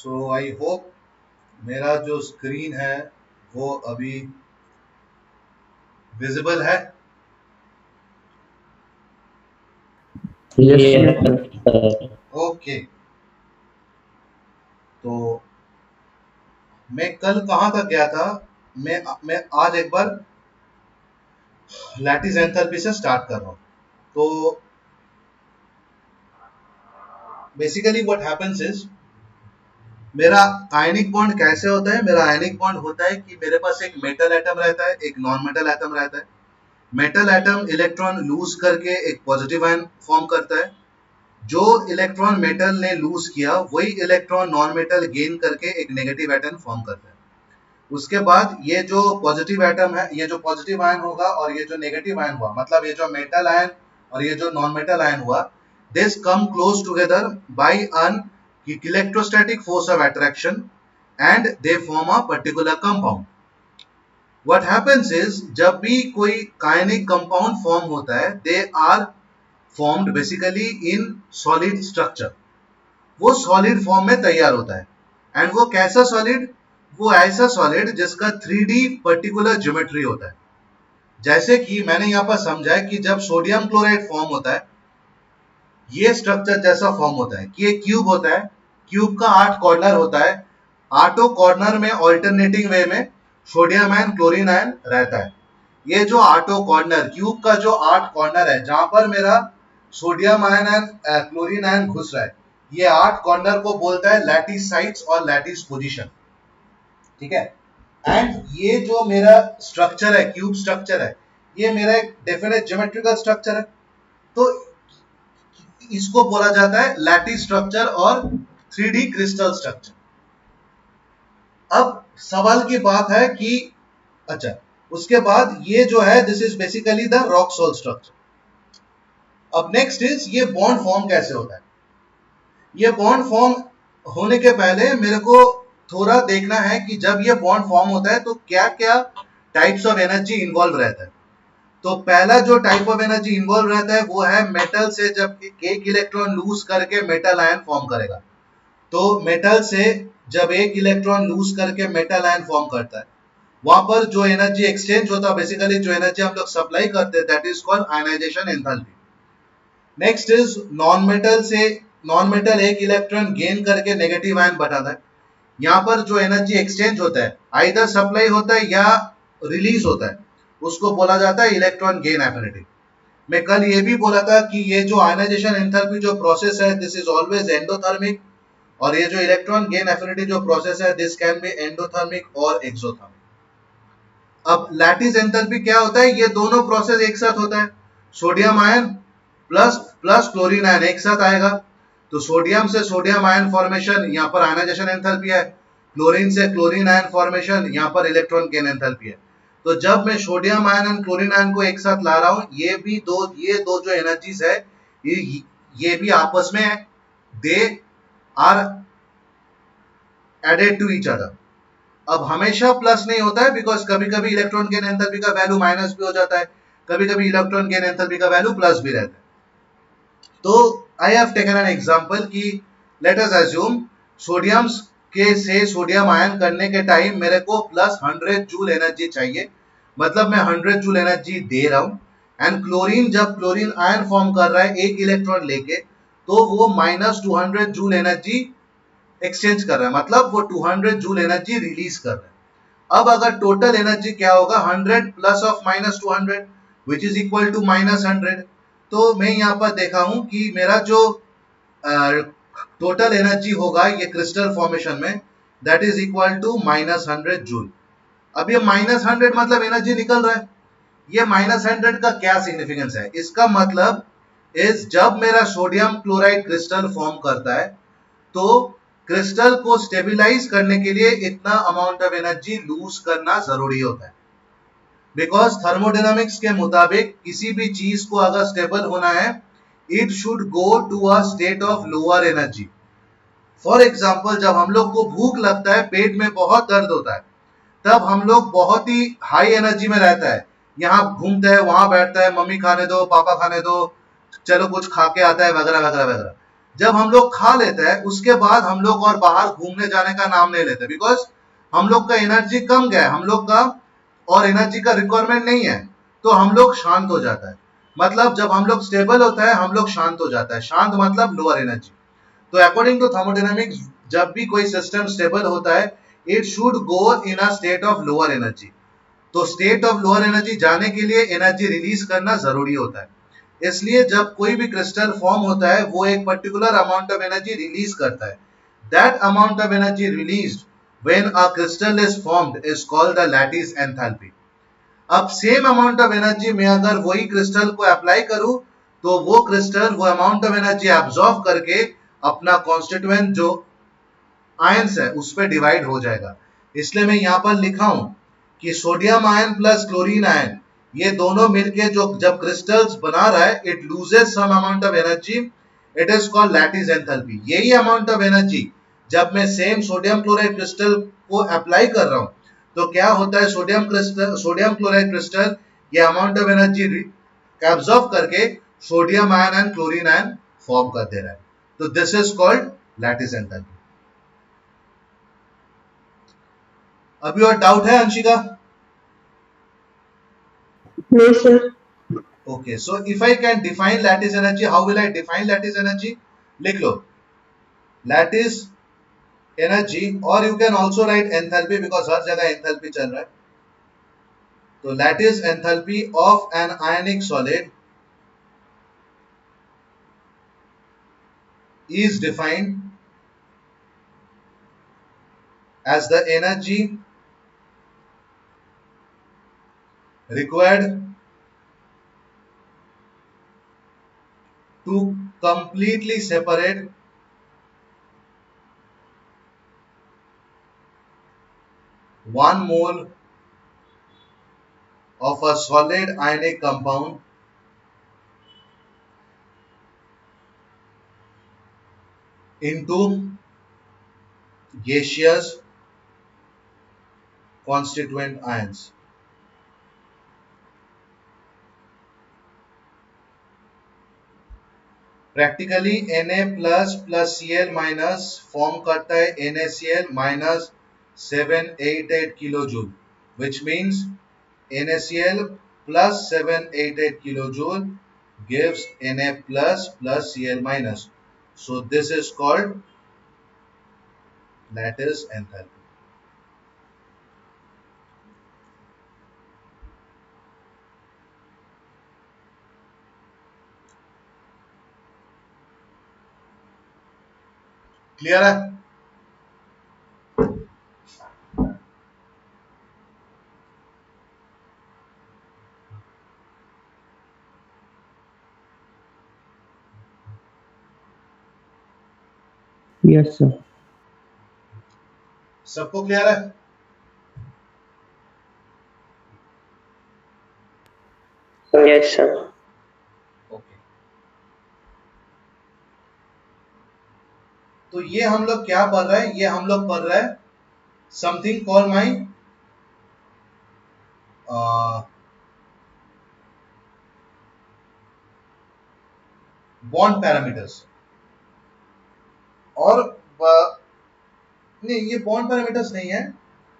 So I hope मेरा जो screen है वो अभी विजिबल है। Yes, sir. ओके, तो मैं कल कहाँ तक गया था। मैं आज एक बार लैटिस एंथैल्पी से स्टार्ट कर रहा हूँ। तो बेसिकली व्हाट हैपेंस इज, मेरा आयनिक बॉन्ड कैसे होता है। मेरा आयनिक बॉन्ड होता है कि मेरे पास एक मेटल एटम रहता है, एक नॉन मेटल एटम रहता है। मेटल एटम इलेक्ट्रॉन लूज करके एक पॉजिटिव आयन फॉर्म करता है। जो इलेक्ट्रॉन मेटल ने लूज किया वही इलेक्ट्रॉन नॉन मेटल गेन करके एक नेगेटिव एटम फॉर्म करता है। उसके बाद ये जो पॉजिटिव एटम है, ये जो पॉजिटिव आयन होगा और ये जो नेगेटिव आयन हुआ, मतलब ये जो मेटल आयन और ये जो नॉन मेटल आयन हुआ, this come close together by an electrostatic force of attraction and they form a particular compound. What happens is, जब भी कोई कायनिक कंपाउंड फॉर्म होता है, they are formed basically in solid structure. वो solid form में तैयार होता है। एंड वो कैसा सॉलिड, वो ऐसा सॉलिड जिसका 3D पर्टिकुलर ज्योमेट्री होता है। जैसे कि मैंने यहां पर समझा है कि जब सोडियम क्लोराइड फॉर्म होता है, ये स्ट्रक्चर जैसा फॉर्म होता है कि एक क्यूब होता है। क्यूब का 8 कॉर्नर होता है। आठों कॉर्नर में ऑल्टरनेटिंग वे में सोडियम आयन क्लोरीन आयन रहता है। ये जो आठों कॉर्नर, क्यूब का जो 8 कॉर्नर है जहां पर मेरा sodium ion and chlorine ion घुस रहा है, ये 8 कॉर्नर को बोलता है लैटिस साइट्स और लैटिस पोजीशन। ठीक है। एंड ये जो मेरा स्ट्रक्चर है, क्यूब स्ट्रक्चर है, ये मेरा एक डेफिनेट ज्योमेट्रिकल स्ट्रक्चर है। तो इसको बोला जाता है लैटिस स्ट्रक्चर और 3D क्रिस्टल स्ट्रक्चर। अब सवाल की बात है कि अच्छा, उसके बाद ये जो है this is basically the rock salt structure. अब नेक्स्ट इज ये बॉन्ड फॉर्म कैसे होता है। ये बॉन्ड फॉर्म होने के पहले मेरे को थोड़ा देखना है कि जब ये बॉन्ड फॉर्म होता है तो क्या क्या टाइप्स ऑफ एनर्जी इन्वॉल्व रहता है। तो पहला जो टाइप ऑफ एनर्जी इन्वॉल्व रहता है वो है मेटल से जब एक इलेक्ट्रॉन लूज करके मेटल आयन फॉर्म करेगा। तो मेटल से जब एक इलेक्ट्रॉन लूज करके मेटल आयन फॉर्म करता है, वहां पर जो एनर्जी एक्सचेंज होता है, बेसिकली जो एनर्जी हम लोग सप्लाई करते हैं, that is called ionisation enthalpy. Next is non metal से नॉन मेटल एक इलेक्ट्रॉन गेन करके नेगेटिव आयन बनाता है। यहाँ पर जो एनर्जी एक्सचेंज होता है, आइदर सप्लाई होता है या रिलीज होता है, उसको बोला जाता है इलेक्ट्रॉन गेन एफिनिटी। मैं कल ये भी बोला था कि ये जो आयनाइजेशन एंथैल्पी जो प्रोसेस है, दिस इज ऑलवेज एंडोथर्मिक। और ये जो इलेक्ट्रॉन गेन एफिनिटी जो प्रोसेस है, दिस कैन बी एंडोथर्मिक और एक्सोथर्मिक। अब लैटिस एंथैल्पी क्या होता है, ये दोनों प्रोसेस एक साथ होता है। Sodium ion plus plus chlorine ion एक साथ आएगा, तो सोडियम से सोडियम आयन फॉर्मेशन, यहाँ पर आयनाइजेशन एंथैल्पी है। क्लोरीन से क्लोरीन आयन फॉर्मेशन, यहाँ पर इलेक्ट्रॉन गेन एंथैल्पी है। तो जब मैं sodium ion and chlorine ion को एक साथ ला रहा हूं, ये दो जो एनर्जीज है, ये भी आपस में they are added to each other. अब हमेशा प्लस नहीं होता है, बिकॉज कभी कभी इलेक्ट्रॉन गेन एंथैल्पी का वैल्यू माइनस भी हो जाता है, कभी कभी इलेक्ट्रॉन गेन एंथैल्पी का वैल्यू प्लस भी रहता है। तो I have taken an example कि लेट अस अज्यूम सोडियम के से सोडियम आयन करने के टाइम मेरे को प्लस 100 जूल एनर्जी चाहिए, मतलब मैं 100 जूल एनर्जी दे रहा हूं। एंड क्लोरीन जब क्लोरीन आयन फॉर्म कर रहा है एक इलेक्ट्रॉन लेके, तो वो माइनस 200 जूल एनर्जी एक्सचेंज कर रहा है, मतलब वो 200 जूल एनर्जी रिलीज कर रहा है। अब अगर टोटल एनर्जी क्या होगा, 100 plus of minus 200 which is equal to minus 100। तो मैं यहाँ पर देखा हूं कि मेरा जो टोटल एनर्जी होगा ये क्रिस्टल फॉर्मेशन में, that is equal to minus 100 joule. अब ये माइनस 100 मतलब एनर्जी निकल रहा है। ये माइनस 100 का क्या सिग्निफिकेंस है, इसका मतलब इज जब मेरा सोडियम क्लोराइड क्रिस्टल फॉर्म करता है, तो क्रिस्टल को स्टेबिलाईज करने के लिए इतना अमाउंट ऑफ एनर्जी लूज करना जरूरी होता है। बिकॉज थर्मोडायनामिक्स के मुताबिक किसी भी चीज को अगर स्टेबल होना है, it should go to a state of lower energy. For example, जब हम लोग को भूख लगता है, पेट में बहुत दर्द होता है, तब हम लोग बहुत ही हाई एनर्जी में रहता है, यहाँ घूमते हैं, वहां बैठता है, मम्मी खाने दो, पापा खाने दो, चलो कुछ खा के आता है, वगैरह वगैरह वगैरह। जब हम लोग खा लेते हैं उसके बाद हम लोग और बाहर घूमने जाने का नाम नहीं लेते, बिकॉज हम लोग का एनर्जी कम गया, हम लोग का और एनर्जी का रिक्वायरमेंट नहीं है, तो हम लोग शांत हो जाता है। मतलब जब हम लोग स्टेबल होता है हम लोग शांत हो जाता है, शांत मतलब लोअर एनर्जी। तो अकॉर्डिंग टू थर्मोडायनामिक्स, जब भी कोई सिस्टम स्टेबल होता है it should go in a state of lower energy. तो स्टेट ऑफ लोअर एनर्जी जाने के लिए एनर्जी रिलीज करना जरूरी होता है। इसलिए जब कोई भी क्रिस्टल फॉर्म होता है वो एक particular amount of energy release करता है। That amount of energy released when a crystal is formed is called the lattice enthalpy. अब सेम अमाउंट ऑफ एनर्जी में अगर वही क्रिस्टल को अप्लाई करूं तो वो क्रिस्टल वो अमाउंट ऑफ एनर्जी एब्जॉर्ब करके अपना कॉन्स्टिट्यूएंट जो आयंस है उस पर डिवाइड हो जाएगा। इसलिए मैं यहां पर लिखा हूं कि sodium ion plus chlorine ion ये दोनों मिलके जो जब क्रिस्टल्स बना रहा है it loses some amount of energy, it is called lattice enthalpy. यही अमाउंट ऑफ एनर्जी जब मैं सेम सोडियम क्लोराइड क्रिस्टल को अप्लाई कर रहा हूं तो क्या होता है, सोडियम क्लोराइड क्रिस्टल ये अमाउंट ऑफ एनर्जी एब्जॉर्ब करके sodium ion and chlorine ion form कर दे रहा है। तो this is called lattice enthalpy. अभी और डाउट है Anshika? No, sir. Okay, so if I can define lattice energy, how will I define lattice energy? लिख लो lattice energy, और you can also write enthalpy because हर जगह enthalpy चल रहा है। तो lattice enthalpy of an ionic solid is defined as the energy required to completely separate one mole of a solid ionic compound into gaseous constituent ions। Practically Na plus plus Cl minus form करता है NaCl minus 788 kilo joule, which means NaCl plus 788 kilojoule gives Na plus Cl minus. So this is called lattice enthalpy. Clear है? Yes, sir. सबको clear है? Yes, sir. Okay, तो ये हम लोग क्या पढ़ रहे हैं, ये हम लोग पढ़ रहे हैं something call my bond parameters. और नहीं, ये बॉन्ड पैरामीटर्स नहीं है,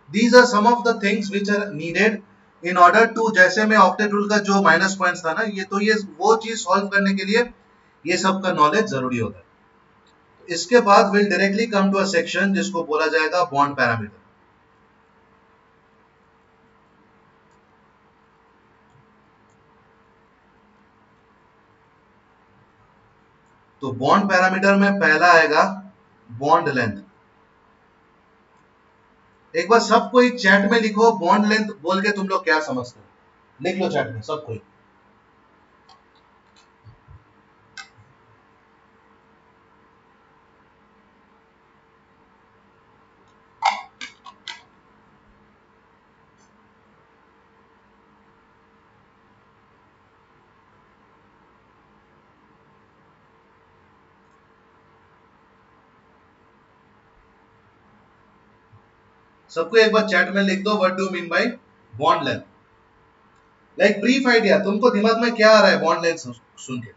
these are some of the things which are needed in order to, जैसे में ऑक्टेट रूल का जो माइनस पॉइंट्स था ना, ये तो ये वो चीज सॉल्व करने के लिए ये सब का नॉलेज जरूरी होता है। इसके बाद will directly come to a section जिसको बोला जाएगा बॉन्ड पैरामीटर। तो बॉन्ड पैरामीटर में पहला आएगा बॉन्ड लेंथ। एक बार सब कोई चैट में लिखो बॉन्ड लेंथ बोल के तुम लोग क्या समझते हो, लिख लो चैट में सब कोई। सबको एक बार चैट में लिख दो what do mean by bond length. Like brief idea, तुमको दिमाग में क्या आ रहा है बॉन्ड लेंथ सुन के?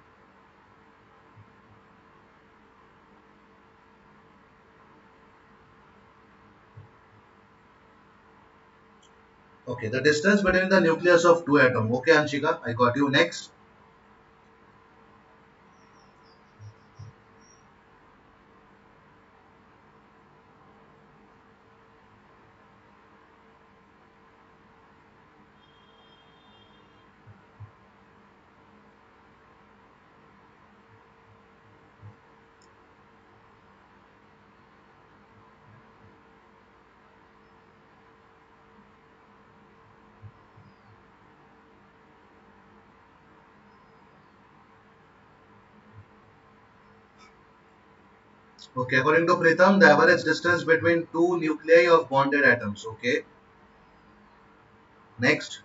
Okay, the distance between the nucleus of two atom. Okay, Anshika, I got you. Next. Okay, according to Pritham, the average distance between two nuclei of bonded atoms. Okay, next.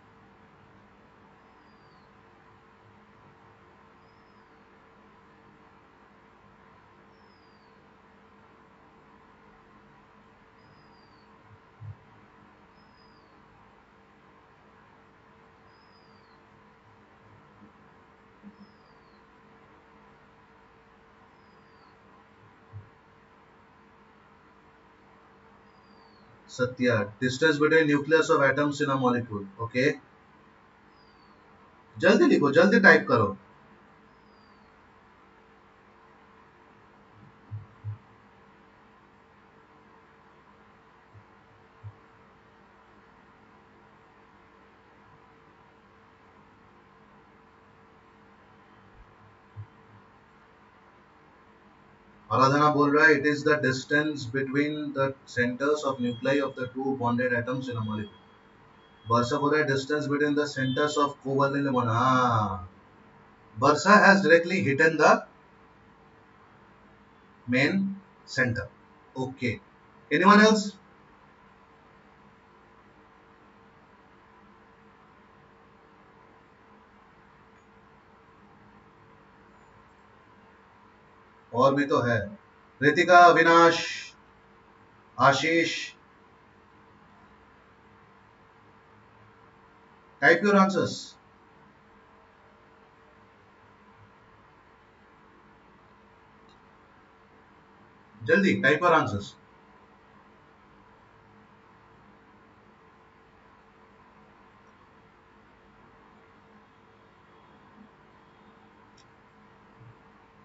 Satya, distance between nucleus of atoms in a molecule. Okay, जल्दी लिखो, जल्दी type करो. आराधना बोल रहा है, it is the distance between the centers of nuclei of the two bonded atoms in a molecule. Barsa बोल रहा है, distance between the centers of covalent bond. हाँ, Barsa has directly hidden the main center. Okay. Anyone else? और भी तो है. रितिका, अविनाश, आशीष, type your answers. जल्दी type your answers.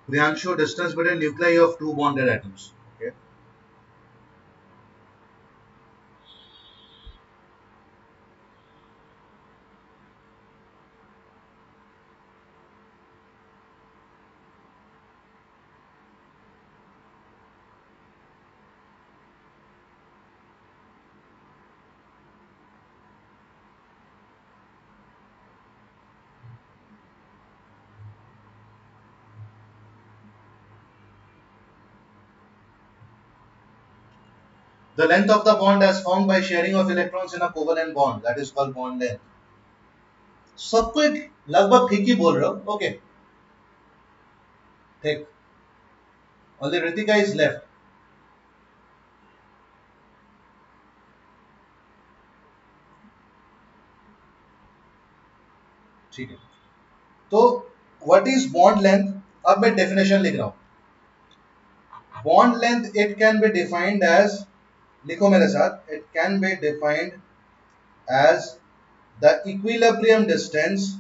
Priyanshu, distance between nuclei of two bonded atoms. Okay. The length of the bond as formed by sharing of electrons in a covalent bond, that is called bond length. सबको एक लगभग ठीक ही बोल रहे हो. Okay, ठीक. Only Ritika is left. ठीक है. तो what is bond length? अब मैं definition लिख रहा हूँ. Bond length, it can be defined as, लिखो मेरे साथ, it can be defined as the equilibrium distance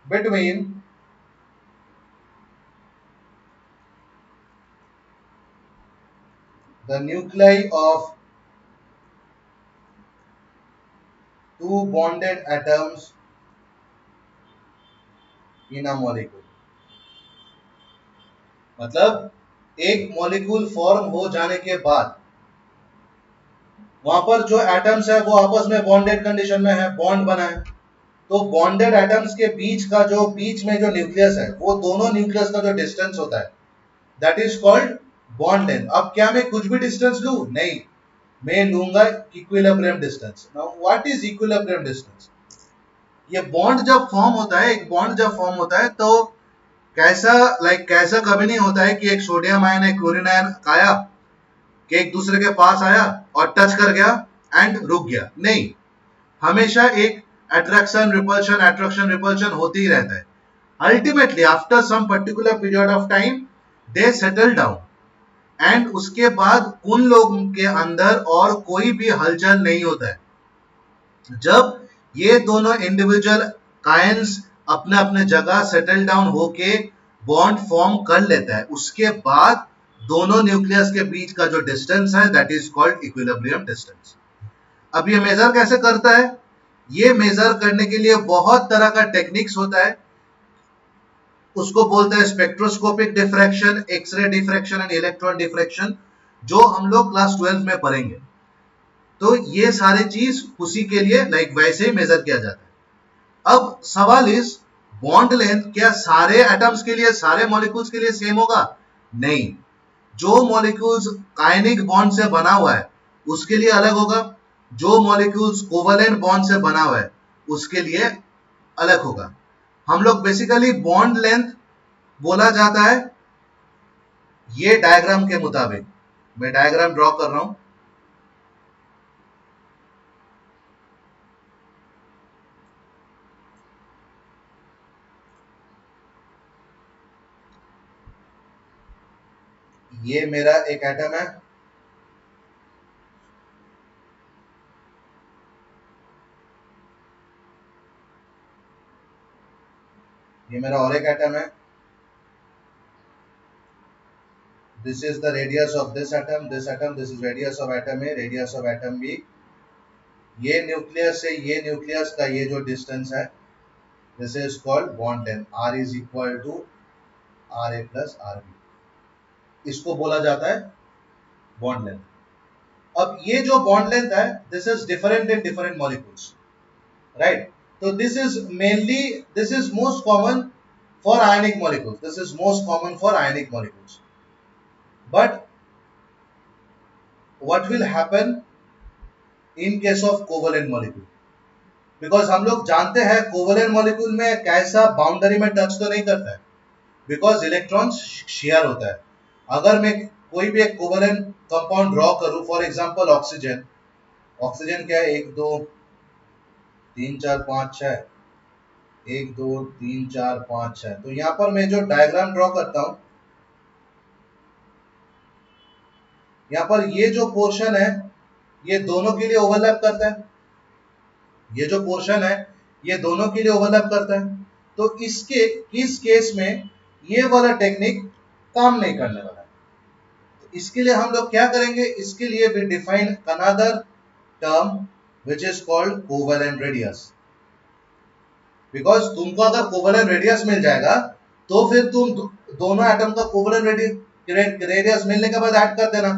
between the nuclei of two bonded atoms in a molecule. मतलब एक मॉलिक्यूल फॉर्म हो जाने के बाद वहां पर जो एटम्स है वो आपस में बॉन्डेड कंडीशन में है, बॉन्ड बना है. तो बॉन्डेड एटम्स के बीच का जो बीच में जो न्यूक्लियस है वो दोनों न्यूक्लियस का जो डिस्टेंस होता है that is called bond length. अब क्या मैं कुछ भी डिस्टेंस लूं? नहीं, मैं लूंगा equilibrium distance. Now what is equilibrium distance? ये बॉन्ड जब फॉर्म होता है, एक बॉन्ड जब फॉर्म होता है तो कैसा कैसा कभी नहीं होता है कि एक सोडियम आयन एक क्लोरीन आयन आया कि एक दूसरे के पास आया और टच कर गया एंड रुक गया. नहीं, हमेशा एक अट्रैक्शन रिपल्शन होती ही रहता है. Ultimately after some particular period of time they settle down. And उसके बाद उन लोगों के अंदर और कोई भी हलचल नहीं होता है। जब ये दोनों इंडिविजुअल कायंस अपने अपने जगह सेटल डाउन होके बॉन्ड फॉर्म कर लेता है, उसके बाद दोनों न्यूक्लियस के बीच का जो डिस्टेंस है that is called equilibrium distance. अब ये मेजर कैसे करता है? ये मेजर करने के लिए बहुत तरह का टेक्निक्स होता है। उसको बोलते हैं spectroscopic diffraction, X ray diffraction and electron diffraction, जो हम लोग क्लास 12 में पढ़ेंगे। तो ये सारे चीज उसी के लिए वैसे ही मेजर किया जाता है। अब सवाल इस बॉन्ड लेंथ क्या सारे एटम्स के लिए, सारे मॉलिक्यूल्स के लिए सेम होगा? नहीं। जो मॉलिक्यूल्स कायनिक बॉन्ड से बना हुआ है उसके लिए अलग होगा, जो मॉलिक्यूल्स कोवेलेंट बॉन्ड से बना हुआ है उसके लिए अलग होगा। हम लोग बेसिकली बॉन्ड लेंथ बोला जाता है ये डायग्राम के मुताबिक। मैं डायग्राम ड्रॉ कर रहा हूं। ये मेरा एक एटम है, ये मेरा और एक एटम है। This is the radius of this atom, this is radius of atom A, radius of atom B. ये न्यूक्लियस से ये न्यूक्लियस का ये जो डिस्टेंस है this is called bond length. R is equal to R A plus R B, इसको बोला जाता है बॉन्ड लेंथ। अब ये जो बॉन्ड लेंथ है this is different in different molecules, right? तो this is mainly, this is most common for ionic molecules, this is most common for ionic molecules. But what will happen in case of covalent molecule? Because हम लोग जानते हैं covalent molecule में कैसा boundary में touch तो नहीं करता है, बिकॉज इलेक्ट्रॉन शेयर होता है। अगर मैं कोई भी एक कोवलेंट कंपाउंड ड्रॉ करूं, फॉर एग्जांपल ऑक्सीजन, ऑक्सीजन क्या है, 1 2 3 4 5 6, 1 2 3 4 5 6। तो यहां पर मैं जो डायग्राम ड्रॉ करता हूं, यहां पर ये जो पोर्शन है ये दोनों के लिए ओवरलैप करता है, ये जो पोर्शन है ये दोनों के लिए ओवरलैप करता है। तो इसके इस केस में ये वाला टेक्निक काम नहीं करने वाला है। तो इसके लिए हम लोग क्या करेंगे, इसके लिए we define another term which is called covalent radius. Because तुमको अगर कोवेलेंट रेडियस मिल जाएगा तो फिर तुम दोनों एटम का कोवेलेंट रेडियस मिलने के बाद ऐड कर देना,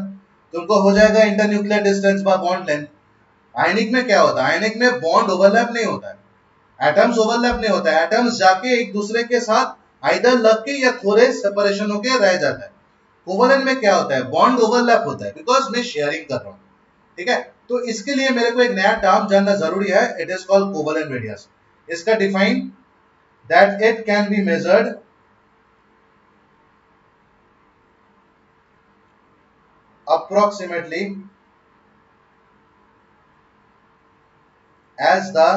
तुमको हो जाएगा internuclear distance by bond length. आयनिक में क्या होता है, आयनिक में बॉन्ड ओवरलैप नहीं होता है, एटम्स ओवरलैप नहीं होता है, एटम्स जाके एक दूसरे के साथ आइदर लग के या थोड़े सेपरेशन होके रह जाता है। कोवेलेंट में क्या होता है, बॉन्ड ओवरलैप होता है, बिकॉज मैं शेयरिंग कर रहा हूं। ठीक है, तो इसके लिए मेरे को एक नया टर्म जानना जरूरी है, it is called covalent radius. इसका define that it can be measured approximately as the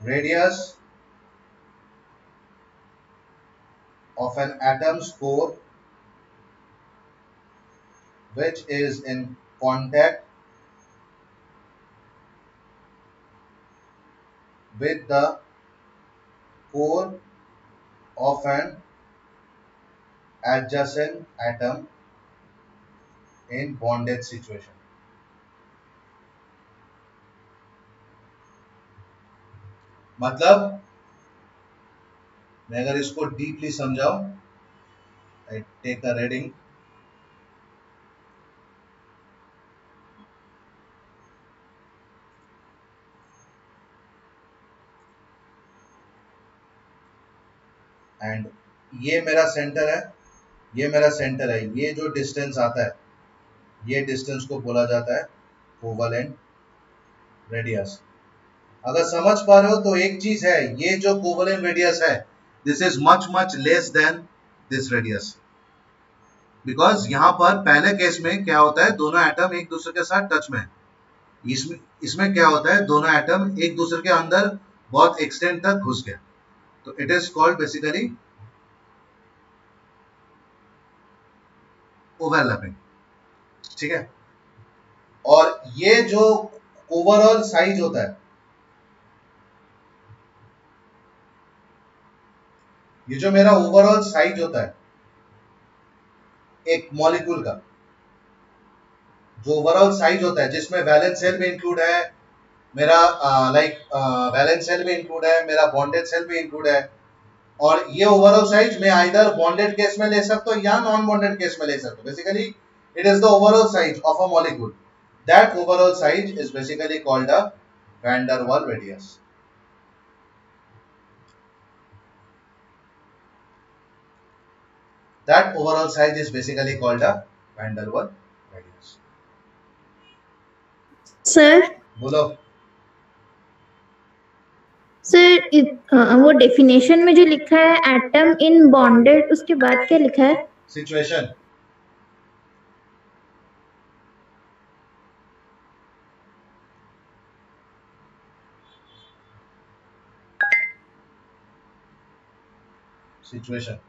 radius of an atom's core which is in contact with the core of an adjacent atom in bonded situation। मतलब मैं अगर इसको deeply समझाऊं, I take a reading, and ये मेरा centre है, ये मेरा सेंटर है, ये जो डिस्टेंस आता है ये डिस्टेंस को बोला जाता है कोवेलेंट रेडियस। अगर समझ पा रहे हो तो एक चीज है, ये जो कोवेलेंट रेडियस है this is much much less than this radius, because यहां पर पहले केस में क्या होता है, दोनों एटम एक दूसरे के साथ टच में है। इसमें इसमें क्या होता है, दोनों एटम एक दूसरे के अंदर बहुत एक्सटेंड तक घुस गए। तो it is called basically overlapping, ठीक है। और ये जो ओवरऑल साइज होता है, ये जो मेरा ओवरऑल साइज होता है एक मॉलिक्यूल का, जो ओवरऑल साइज होता है जिसमें वैलेंस सेल भी इंक्लूड है मेरा, वैलेंस सेल भी इंक्लूड है मेरा, बॉन्डेड सेल भी इंक्लूड है, और ये ओवरऑल साइज मैं आइदर बॉन्डेड केस में ले सकता हूं या नॉन बॉन्डेड केस में ले सकता हूं। Basically it is the overall size of a molecule, that overall size is basically called a van der Waal radius. That overall size is basically called a van der Waal radius. Sir बोलो। वो definition में जो लिखा है atom in bonded, उसके बाद क्या लिखा है? सिचुएशन, सिचुएशन,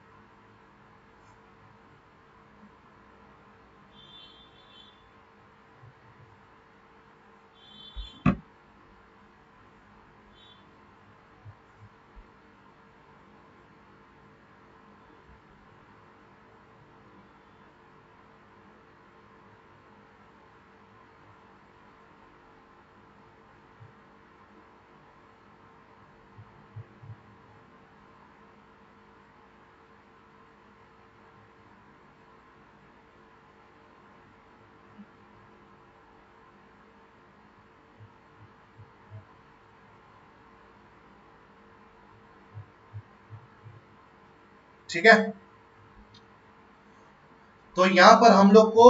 ठीक है। तो यहां पर हम लोग को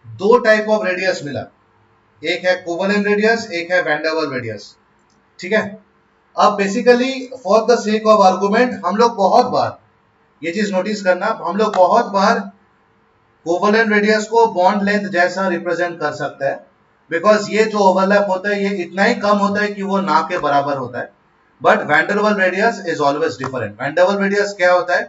दो टाइप ऑफ रेडियस मिला, एक है कोवलेंट रेडियस, एक है वैन डर वाल रेडियस, ठीक है। अब basically for the sake of argument हम लोग बहुत बार, ये चीज नोटिस करना, हम लोग बहुत बार कोवलेंट रेडियस को बॉन्ड लेंथ जैसा रिप्रेजेंट कर सकते हैं, बिकॉज ये जो ओवरलैप होता है ये इतना ही कम होता है कि वो ना के बराबर होता है। But van der Waal radius is always different. Van der Waal radius क्या होता है?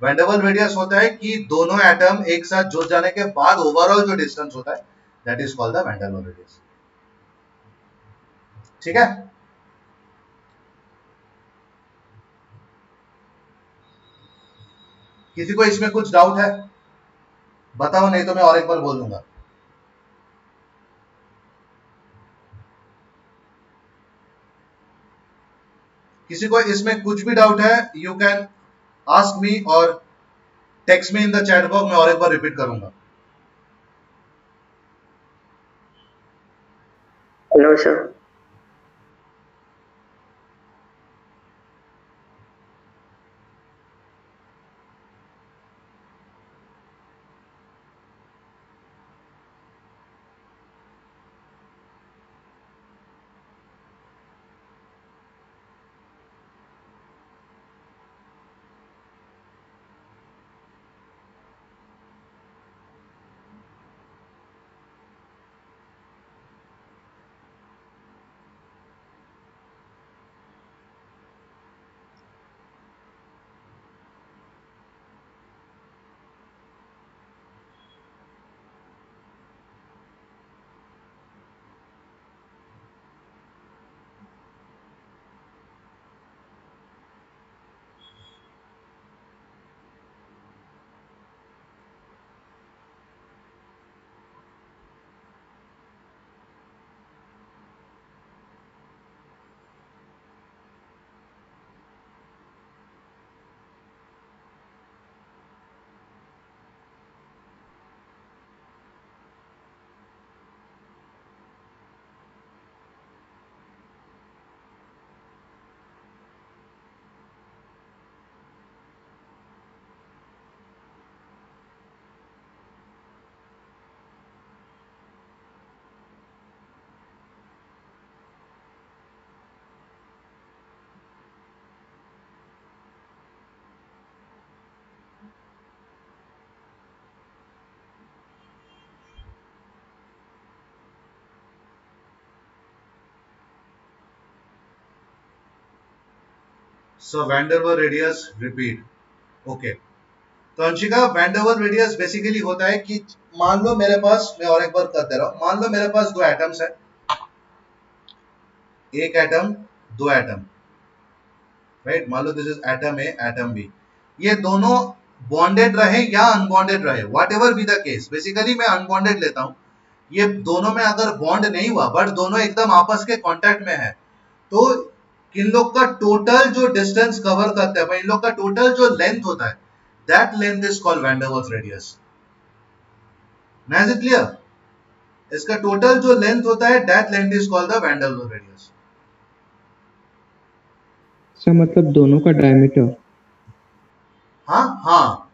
वैन डर वाल रेडियस होता है कि दोनों एटम एक साथ जुड़ जाने के बाद ओवरऑल जो डिस्टेंस होता है, that is called the van der Waal radius, ठीक है। किसी को इसमें कुछ डाउट है? बताओ, नहीं तो मैं और एक बार बोल दूंगा। किसी को इसमें कुछ भी डाउट है, यू कैन आस्क मी और text me in the chat box, मैं और एक बार रिपीट करूंगा। No sir. So van der Waal radius, repeat, okay. तो अंशिका वैंडरवाल रेडियस बेसिकली होता है कि मान लो मेरे पास, मैं और एक बार कर दे रहा हूं, मान लो मेरे पास दो एटम्स है, एक एटम, दो एटम, राइट, मान लो this is atom A atom B, ये दोनों बॉन्डेड रहे या अनबॉन्डेड रहे, whatever be the case, basically मैं अनबॉन्डेड लेता हूं, ये दोनों में अगर बॉन्ड नहीं हुआ बट दोनों एकदम आपस के कांटेक्ट में है, तो इन लोग का टोटल जो डिस्टेंस कवर करते हैं, इन लोग का टोटल जो लेंथ होता है, that length is called van der Waals radius. Now is it clear? इसका टोटल जो लेंथ होता है, that length is called the van der Waals radius. Sir मतलब दोनों का डायमीटर? हाँ हाँ,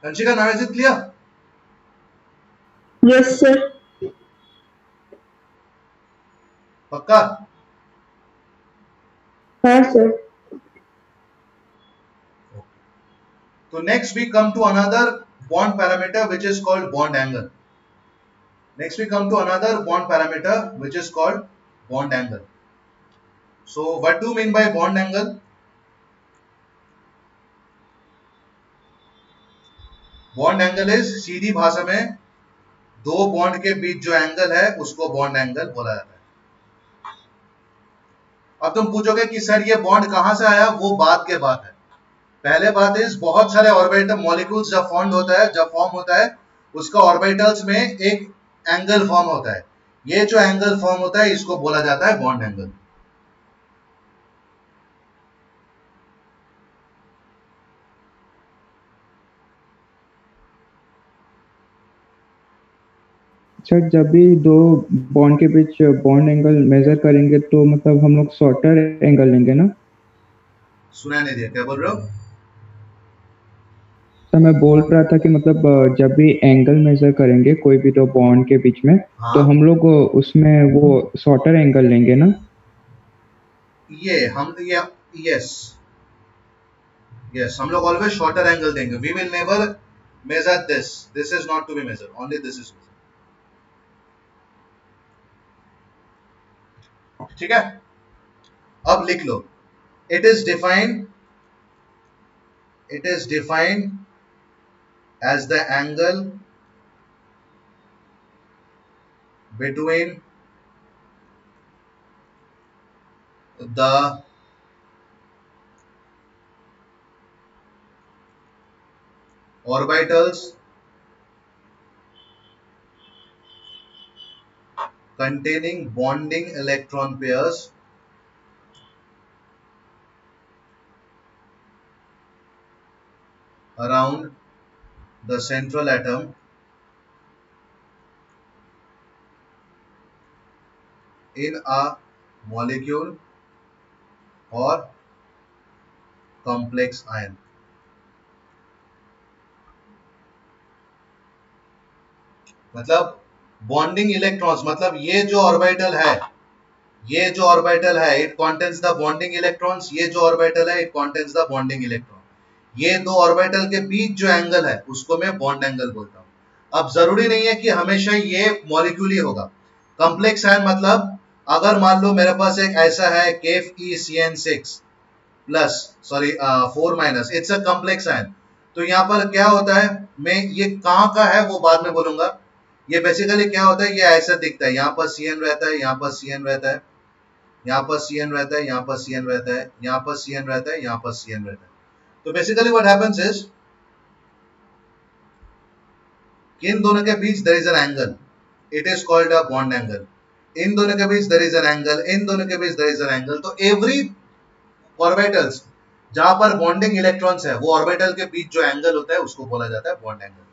Anshika, now is it clear? Yes sir. पक्का? हाँ sir. So next we come to another bond parameter which is called bond angle. Next we come to another bond parameter which is called bond angle. So what do you mean by bond angle? Bond angle is सीधी भाषा में दो bond के बीच जो angle है उसको bond angle बोला जाता है। अब तुम पूछोगे कि सर ये बॉन्ड कहां से आया, वो बात के बात है। पहले बात इस बहुत सारे ऑर्बिटल मॉलिक्यूल्स जब फॉर्म होता है उसका ऑर्बिटल्स में एक एंगल फॉर्म होता है, ये जो एंगल फॉर्म होता है इसको बोला जाता है बॉन्ड एंगल। सर जब भी दो बॉन्ड के बीच बॉन्ड एंगल मेजर करेंगे तो मतलब हम लोग शॉर्टर एंगल लेंगे ना? सुना नहीं दिया, क्या बोल रहे हो? सर मैं बोल रहा था कि मतलब जब भी एंगल मेजर करेंगे कोई भी दो बॉन्ड के बीच में, हाँ, तो हम लोग उसमें वो शॉर्टर एंगल लेंगे ना? यस यस, हम लोग ऑलवेज शॉर्टर एंगल देंगे। We will never measure this is not to be measure, only this is. ठीक है, अब लिख लो, it is defined as the angle between the orbitals containing bonding electron pairs around the central atom in a molecule or complex ion। मतलब bonding electrons, मतलब ये जो orbital है it contains the bonding electrons, ये जो orbital है it contains the bonding electron, ये दो ऑर्बिटल के बीच जो एंगल है उसको मैं बॉन्ड एंगल बोलता हूं। अब जरूरी नहीं है कि हमेशा ये मॉलिक्यूल ही होगा। कॉम्प्लेक्स आयन मतलब अगर मान लो मेरे पास एक ऐसा है KFeCN6 plus, sorry 4 minus, it's a complex ion, तो यहाँ पर क्या होता है, मैं ये कहाँ का है वो बाद में बोलूंगा। ये बेसिकली क्या होता है, ये ऐसा दिखता है, यहाँ पर CN रहता है, यहाँ पर CN रहता है, यहाँ पर CN रहता है, यहाँ पर CN रहता है, यहाँ पर CN रहता है, यहाँ पर CN रहता है। तो बेसिकली व्हाट हैपेंस इज इन दोनों के बीच there is an angle, it is called a bond angle. इन दोनों के बीच देयर इज एन एंगल, इन दोनों के बीच देयर इज एन एंगल। तो एवरी ऑर्बिटल्स जहां पर बॉन्डिंग इलेक्ट्रॉन्स है वो ऑर्बिटल के बीच जो एंगल होता है उसको बोला जाता है बॉन्ड एंगल।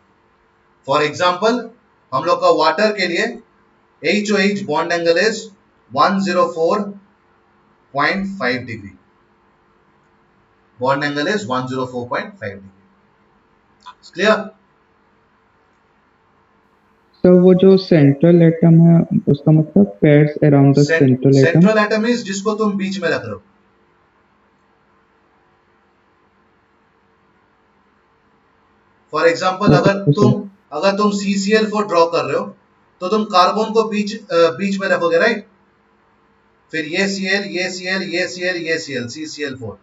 फॉर एग्जांपल हम लोग का वाटर के लिए HOH bond angle is 104.5 degree, bond angle is 104.5 degree. Clear? तो वो जो सेंट्रल एटम है उसका मतलब pairs around the central atom? Central atom is जिसको तुम बीच में रख रहे हो। फॉर एग्जांपल अगर तुम CCl4 ड्रॉ कर रहे हो तो तुम कार्बन को बीच में रखोगे, राइट? फिर ये Cl, ये Cl, ये Cl, ये Cl, CCl4।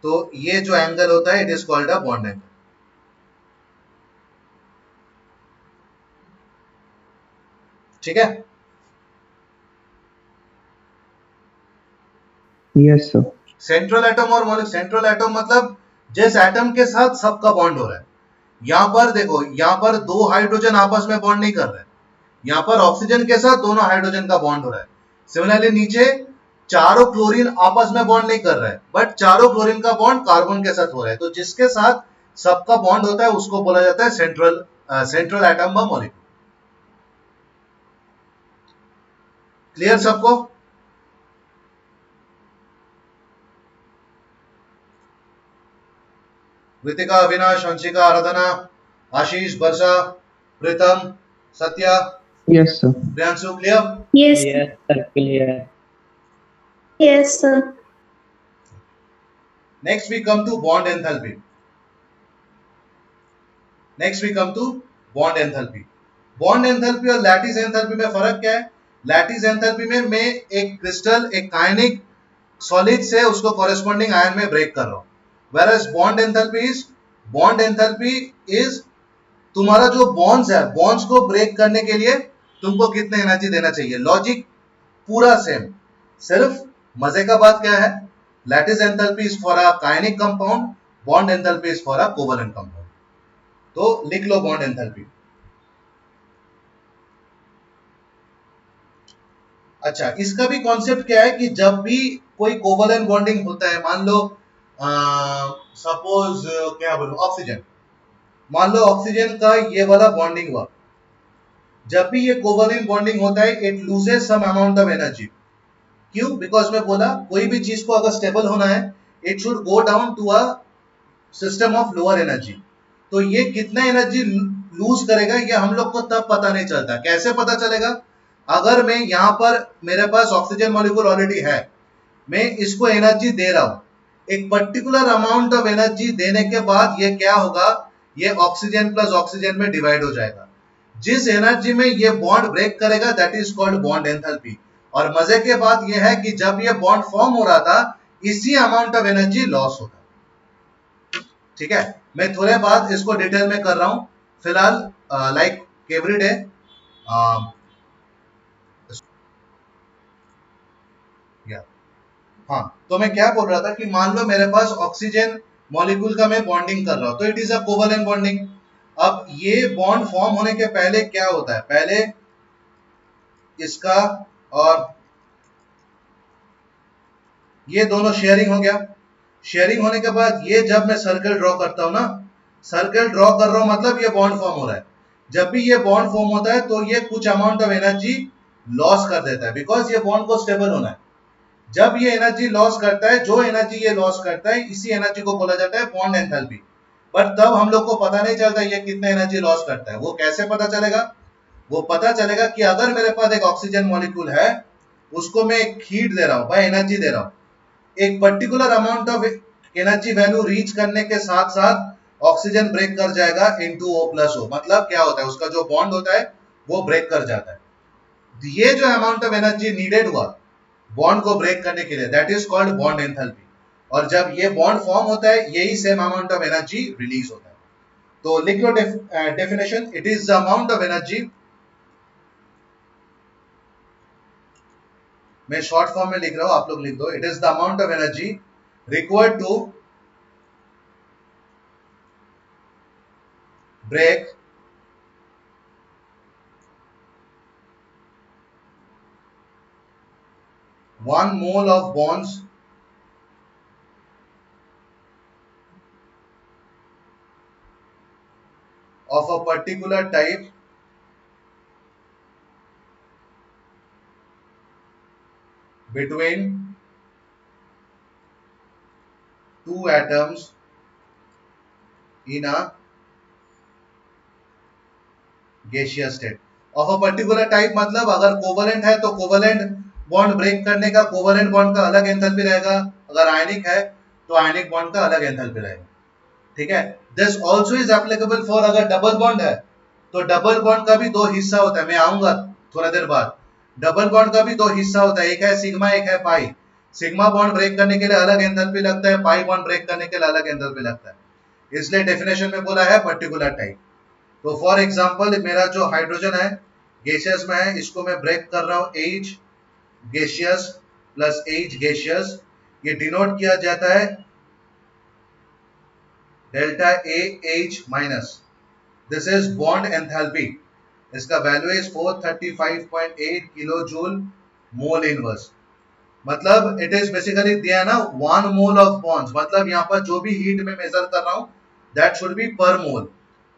तो ये जो एंगल होता है it is called a bond angle. ठीक है। Yes sir. सेंट्रल एटम और मॉलिक्यूल, सेंट्रल एटम मतलब जिस एटम के साथ सबका बॉन्ड हो रहा है। यहां पर देखो, यहां पर दो हाइड्रोजन आपस में बॉन्ड नहीं कर रहे हैं, यहां पर ऑक्सीजन के साथ दोनों हाइड्रोजन का बॉन्ड हो रहा है। सिमिलरली नीचे चारों क्लोरीन आपस में बॉन्ड नहीं कर रहे हैं, बट चारों क्लोरीन का बॉन्ड कार्बन के साथ हो रहा है। तो जिसके साथ सबका बॉन्ड होता है उसको बोला जाता है सेंट्रल एटम व मॉलिक्यूल। क्लियर सबको? Ritika, Avinash, Anshika, Aradhana, Ashish, Varsha, Pritam, Satya, yes sir. Priyanshu, clear? Yes, Yes, sir, clear. yes, sir. Next we come to bond enthalpy. Next we come to bond enthalpy. Bond enthalpy और लैटिस एंथैल्पी में फर्क क्या है? लैटिस एंथैल्पी में मैं एक क्रिस्टल, एक आयनिक सॉलिड से उसको कॉरेस्पॉन्डिंग आयन में ब्रेक कर रहा हूं। Whereas बॉन्ड एंथैल्पी इज तुम्हारा जो बॉन्ड्स है, बॉन्ड्स को ब्रेक करने के लिए तुमको कितने एनर्जी देना चाहिए। लॉजिक पूरा सेम, सिर्फ मजे का बात क्या है, lattice enthalpy is for a kinetic compound, bond enthalpy is for a covalent compound. तो लिख लो बॉन्ड एंथैल्पी। अच्छा, इसका भी कॉन्सेप्ट क्या है कि जब भी कोई कोवलेंट बॉन्डिंग होता है, मान लो सपोज क्या बोलूं, ऑक्सीजन, मान लो ऑक्सीजन का ये वाला बॉन्डिंग हुआ, जब भी ये कोवलेंट बॉन्डिंग होता है it loses some amount of energy. क्यों? बिकॉज मैं बोला कोई भी चीज को अगर स्टेबल होना है it should go down to a system of lower energy. तो ये कितना एनर्जी लूज करेगा ये हम लोग को तब पता नहीं चलता। कैसे पता चलेगा? अगर मैं यहां पर, मेरे पास ऑक्सीजन मॉलिक्यूल ऑलरेडी है, मैं इसको एनर्जी दे रहा हूं, एक पर्टिकुलर अमाउंट ऑफ एनर्जी देने के बाद ये क्या होगा, ये ऑक्सीजन प्लस ऑक्सीजन में डिवाइड हो जाएगा। जिस एनर्जी में ये बॉन्ड ब्रेक करेगा that is called bond enthalpy. और मजे के बात ये है कि जब ये बॉन्ड फॉर्म हो रहा था इसी अमाउंट ऑफ एनर्जी लॉस होता। ठीक है, मैं थोड़े बाद इसको डिटेल में कर रहा हूं। फिलहाल लाइक एवरी डे, हाँ, तो मैं क्या बोल रहा था कि मान लो मेरे पास ऑक्सीजन मॉलिक्यूल का मैं बॉन्डिंग कर रहा हूं, तो it is a covalent bonding. अब ये बॉन्ड फॉर्म होने के पहले क्या होता है, पहले इसका और ये दोनों शेयरिंग हो गया। शेयरिंग होने के बाद ये जब मैं सर्कल ड्रॉ करता हूं ना, सर्कल ड्रॉ कर रहा हूं मतलब ये बॉन्ड फॉर्म हो रहा है। जब भी ये बॉन्ड फॉर्म होता है तो ये कुछ अमाउंट ऑफ एनर्जी लॉस कर देता है, बिकॉज ये बॉन्ड को स्टेबल होना है। जब ये एनर्जी लॉस करता है, जो एनर्जी ये लॉस करता है इसी एनर्जी को बोला जाता है बॉन्ड एंथैल्पी। बट तब हम लोग को पता नहीं चलता ये कितना एनर्जी लॉस करता है। वो कैसे पता चलेगा? वो पता चलेगा कि अगर मेरे पास एक ऑक्सीजन मॉलिक्यूल है, उसको मैं एक हीट दे रहा हूं, भाई एनर्जी दे रहा हूं, एक particular amount of energy value reach करने के साथ साथ ऑक्सीजन ब्रेक कर जाएगा इनटू O+O। मतलब क्या होता है, उसका जो बॉन्ड होता है वो ब्रेक कर जाता है। ये जो अमाउंट ऑफ एनर्जी नीडेड हुआ बॉन्ड को ब्रेक करने के लिए that is called bond enthalpy. और जब ये बॉन्ड फॉर्म होता है यही same amount of energy release होता है। तो लिख लो definition, it is the amount of energy, मैं शॉर्ट फॉर्म में लिख रहा हूं, आप लोग लिख दो, it is the amount of energy required to break one mole of bonds of a particular type between two atoms in a gaseous state of a particular type। मतलब अगर कोवलेंट है तो कोवलेंट बॉन्ड ब्रेक करने का covalent bond का अलग enthalpy रहेगा, अगर आयनिक है तो आयनिक बॉन्ड का अलग एंथैल्पी रहेगा। ठीक है, this also is applicable for, अगर डबल बॉन्ड है तो डबल बॉन्ड का भी दो हिस्सा होता है, मैं आऊंगा थोड़ा देर बाद। डबल बॉन्ड का भी दो हिस्सा होता है, एक है सिग्मा एक है पाई। सिग्मा बॉन्ड ब्रेक करने के लिए अलग एंथैल्पी लगता है, पाई बॉन्ड ब्रेक करने के लिए अलग एंथैल्पी लगता है, इसलिए डेफिनेशन में बोला है पर्टिकुलर टाइप। तो फॉर एग्जांपल मेरा जो हाइड्रोजन है गैसियस में है, इसको मैं ब्रेक कर रहा हूं H gaseous plus H gaseous, ये डिनोट किया जाता है delta A H minus, this is bond enthalpy, इसका value is 435.8 kilo joule mole inverse. मतलब इट इज बेसिकली दिया ना 1 मोल ऑफ बॉन्ड्स, मतलब यहाँ पर जो भी हीट में मेजर कर रहा हूं दैट शुड बी पर मोल।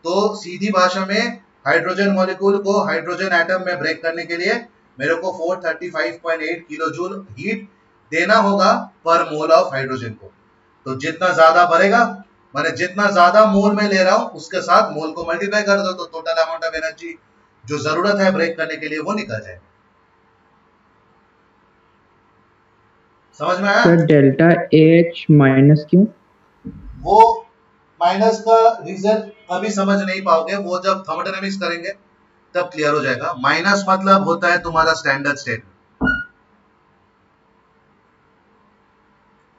तो सीधी भाषा में हाइड्रोजन मॉलिक्यूल को हाइड्रोजन एटम में ब्रेक करने के लिए मेरे को 435.8 किलो जूल हीट देना होगा पर मोल ऑफ हाइड्रोजन को। तो जितना ज्यादा भरेगा, माने जितना ज्यादा मोल में ले रहा हूं उसके साथ मोल को मल्टीप्लाई कर दो, तो टोटल अमाउंट ऑफ एनर्जी जो जरूरत है ब्रेक करने के लिए वो निकल जाए। समझ में आया? सर डेल्टा एच माइनस क्यों? वो माइनस का रीजन अभी समझ नहीं पाओगे, वो जब थर्मोडायनामिक्स करेंगे तब क्लियर हो जाएगा। माइनस मतलब होता है तुम्हारा स्टैंडर्ड स्टेट,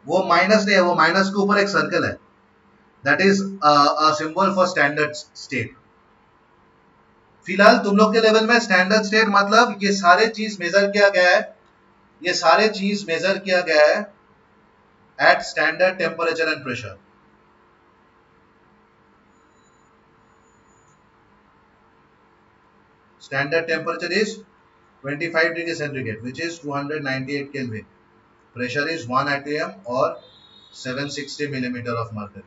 वो माइनस नहीं है, वो माइनस के ऊपर एक सर्कल है, that is a symbol for standard state. फिलहाल तुम लोग के लेवल में स्टैंडर्ड स्टेट मतलब ये सारे चीज मेजर किया गया है, ये सारे चीज मेजर किया गया है at standard temperature and pressure. Standard temperature is 25 degree centigrade, which is 298 Kelvin. Pressure is 1 atm or 760 millimeter of mercury.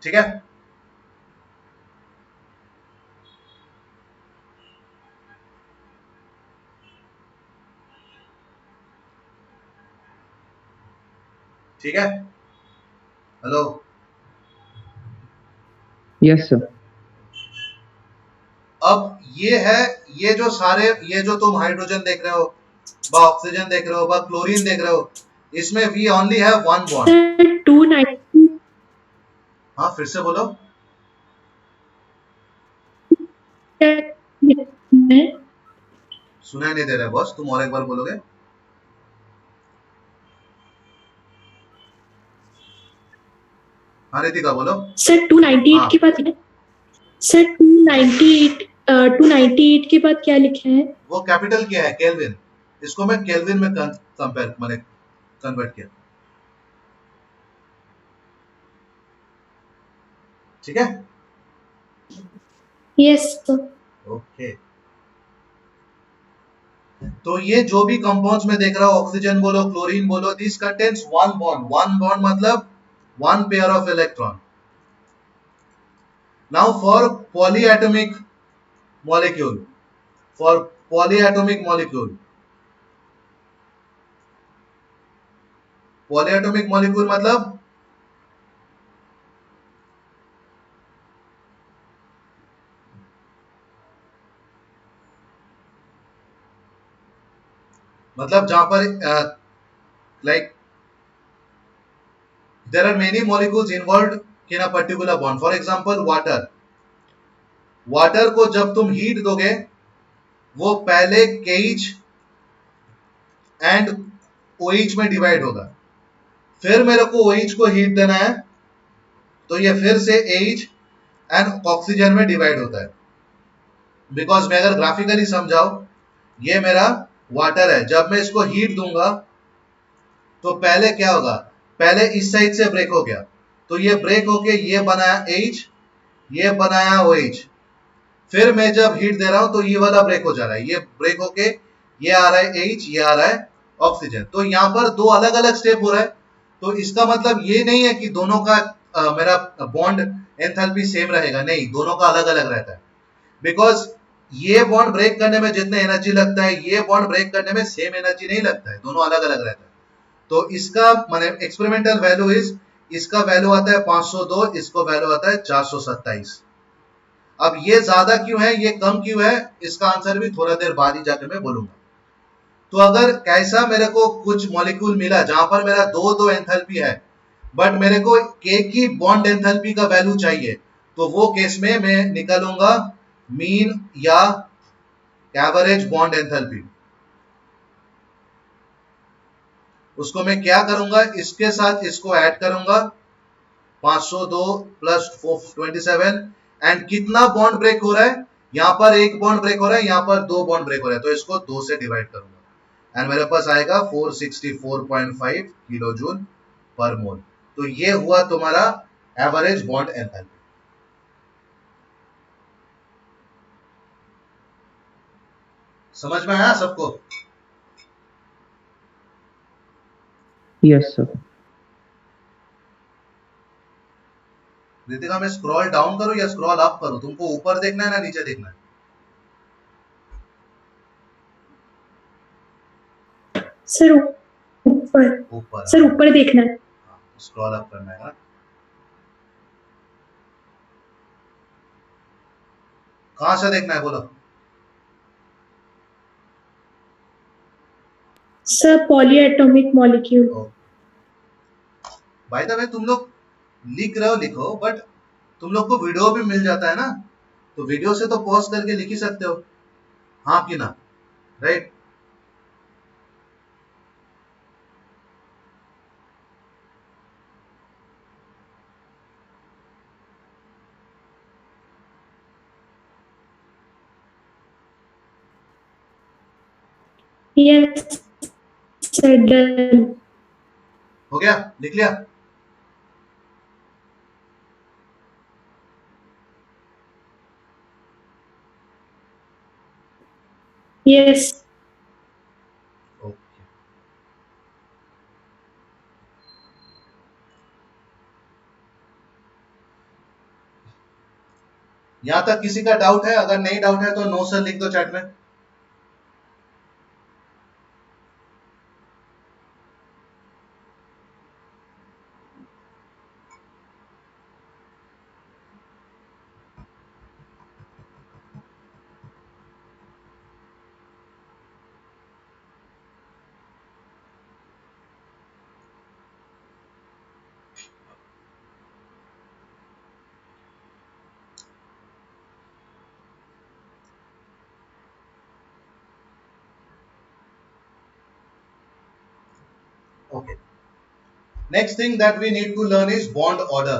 ठीक है? ठीक है? हेलो? Yes sir. अब ये है, ये जो सारे, ये जो तुम हाइड्रोजन देख रहे हो, बा ऑक्सीजन देख रहे हो, बा क्लोरीन देख रहे हो, इसमें we only have one bond. Sir 290 हाँ फिर से बोलो। सुनाई नहीं दे रहा है बॉस, तुम और एक बार बोलोगे? हाँ रितिका बोलो। सर 298 हाँ के बाद सर 298 के बाद क्या लिखा है? वो कैपिटल क्या है? केल्विन। इसको मैं केल्विन में कंपेयर मैंने कन्वर्ट किया। ठीक है? Yes sir. ओके। तो ये जो भी कंपाउंड्स में देख रहा हूं, ऑक्सीजन बोलो क्लोरीन बोलो, this contains one bond. One bond मतलब one pair of electron. Now for polyatomic molecule, for polyatomic molecule, polyatomic molecule मतलब जहां पर like there are many molecules involved in a particular bond. For example water, water को जब तुम heat दोगे वो पहले KH एंड OH में डिवाइड होगा, फिर मेरे को OH को हीट देना है तो ये फिर से H एंड ऑक्सीजन में डिवाइड होता है। बिकॉज मैं अगर ग्राफिकली समझाऊं, ये मेरा वाटर है, जब मैं इसको हीट दूंगा तो पहले क्या होगा, पहले इस साइड से ब्रेक हो गया, तो ये ब्रेक होके ये बनाया H, ये बनाया OH, फिर मैं जब हीट दे रहा हूं तो ये वाला ब्रेक हो जा रहा है, ये ब्रेक होके ये आ रहा है H, ये आ रहा है ऑक्सीजन। तो यहाँ पर दो अलग अलग स्टेप हो रहा है। तो इसका मतलब ये नहीं है कि दोनों का मेरा बॉन्ड एंथैल्पी सेम रहेगा, नहीं, दोनों का अलग अलग रहता है। बिकॉज ये बॉन्ड ब्रेक करने में जितने एनर्जी लगता है, ये बॉन्ड ब्रेक करने में सेम एनर्जी नहीं लगता है, दोनों अलग अलग रहता है। तो इसका माने एक्सपेरिमेंटल वैल्यू इज, इसका वैल्यू आता है 502, इसको वैल्यू आता है 427। अब ये ज्यादा क्यों है, ये कम क्यों है, इसका आंसर भी थोड़ा देर बाद ही जाकर मैं बोलूंगा। तो अगर कैसा मेरे को कुछ मॉलिक्यूल मिला जहां पर मेरा दो दो एंथैल्पी है, बट मेरे को के की बॉन्ड एंथैल्पी का वैल्यू चाहिए, तो वो केस में मैं निकालूंगा मीन या एवरेज बॉन्ड एंथैल्पी। उसको मैं क्या करूंगा, इसके साथ इसको ऐड करूंगा, 502 प्लस 27, एंड कितना बॉन्ड ब्रेक हो रहा है, यहां पर एक बॉन्ड ब्रेक हो रहा है, यहां पर दो बॉन्ड ब्रेक हो रहा है, तो इसको 2 से डिवाइड करूंगा एंड मेरे पास आएगा 464.5 किलो जूल पर मोल। तो ये हुआ तुम्हारा एवरेज बॉन्ड एंथैल्पी। समझ में आया सबको? Yes sir. रितिका, मैं स्क्रॉल डाउन करूं या स्क्रॉल अप करूं? तुमको ऊपर देखना है ना नीचे देखना है? सर ऊपर। ऊपर। सर ऊपर देखना है। स्क्रॉल अप करना है ना? कहां से देखना है बोलो? Sir polyatomic molecule. By the way, तुम लोग लिख रहे हो लिखो, बट तुम लोग को वीडियो भी मिल जाता है ना, तो वीडियो से तो पॉज करके लिख ही सकते हो, हाँ कि ना? राइट? Yes sir, done. हो गया? लिख लिया? यस। ओके। यहां तक किसी का डाउट है? अगर नहीं डाउट है तो नो सर लिख दो चैट में। Okay. Next thing that we need to learn is bond order.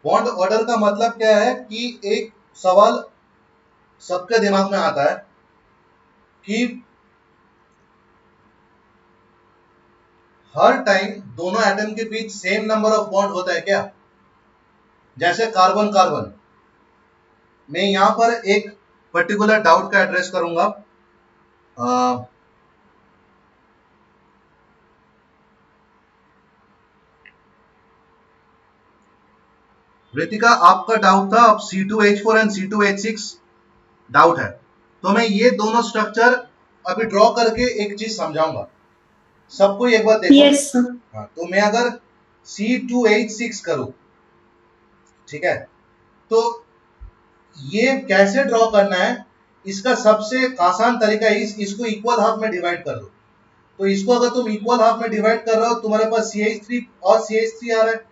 Bond order का मतलब क्या है कि एक सवाल सबके दिमाग में आता है कि हर टाइम दोनों एटम के बीच सेम नंबर ऑफ बॉन्ड होता है क्या? जैसे कार्बन कार्बन, मैं यहां पर एक पर्टिकुलर डाउट का एड्रेस करूंगा। रितिका, आपका डाउट था अब C2H4 एंड C2H6 डाउट है, तो मैं ये दोनों स्ट्रक्चर अभी ड्रॉ करके एक चीज समझाऊंगा सबको, एक बार देखो। Yes sir. हाँ, तो मैं अगर C2H6 करूं, ठीक है, तो ये कैसे ड्रॉ करना है, इसका सबसे आसान तरीका है इसको इक्वल हाफ में डिवाइड कर दो। तो इसको अगर तुम इक्वल हाफ में डिवाइड कर रहे हो, तुम्हारे पास CH3 और CH3 आ रहा है,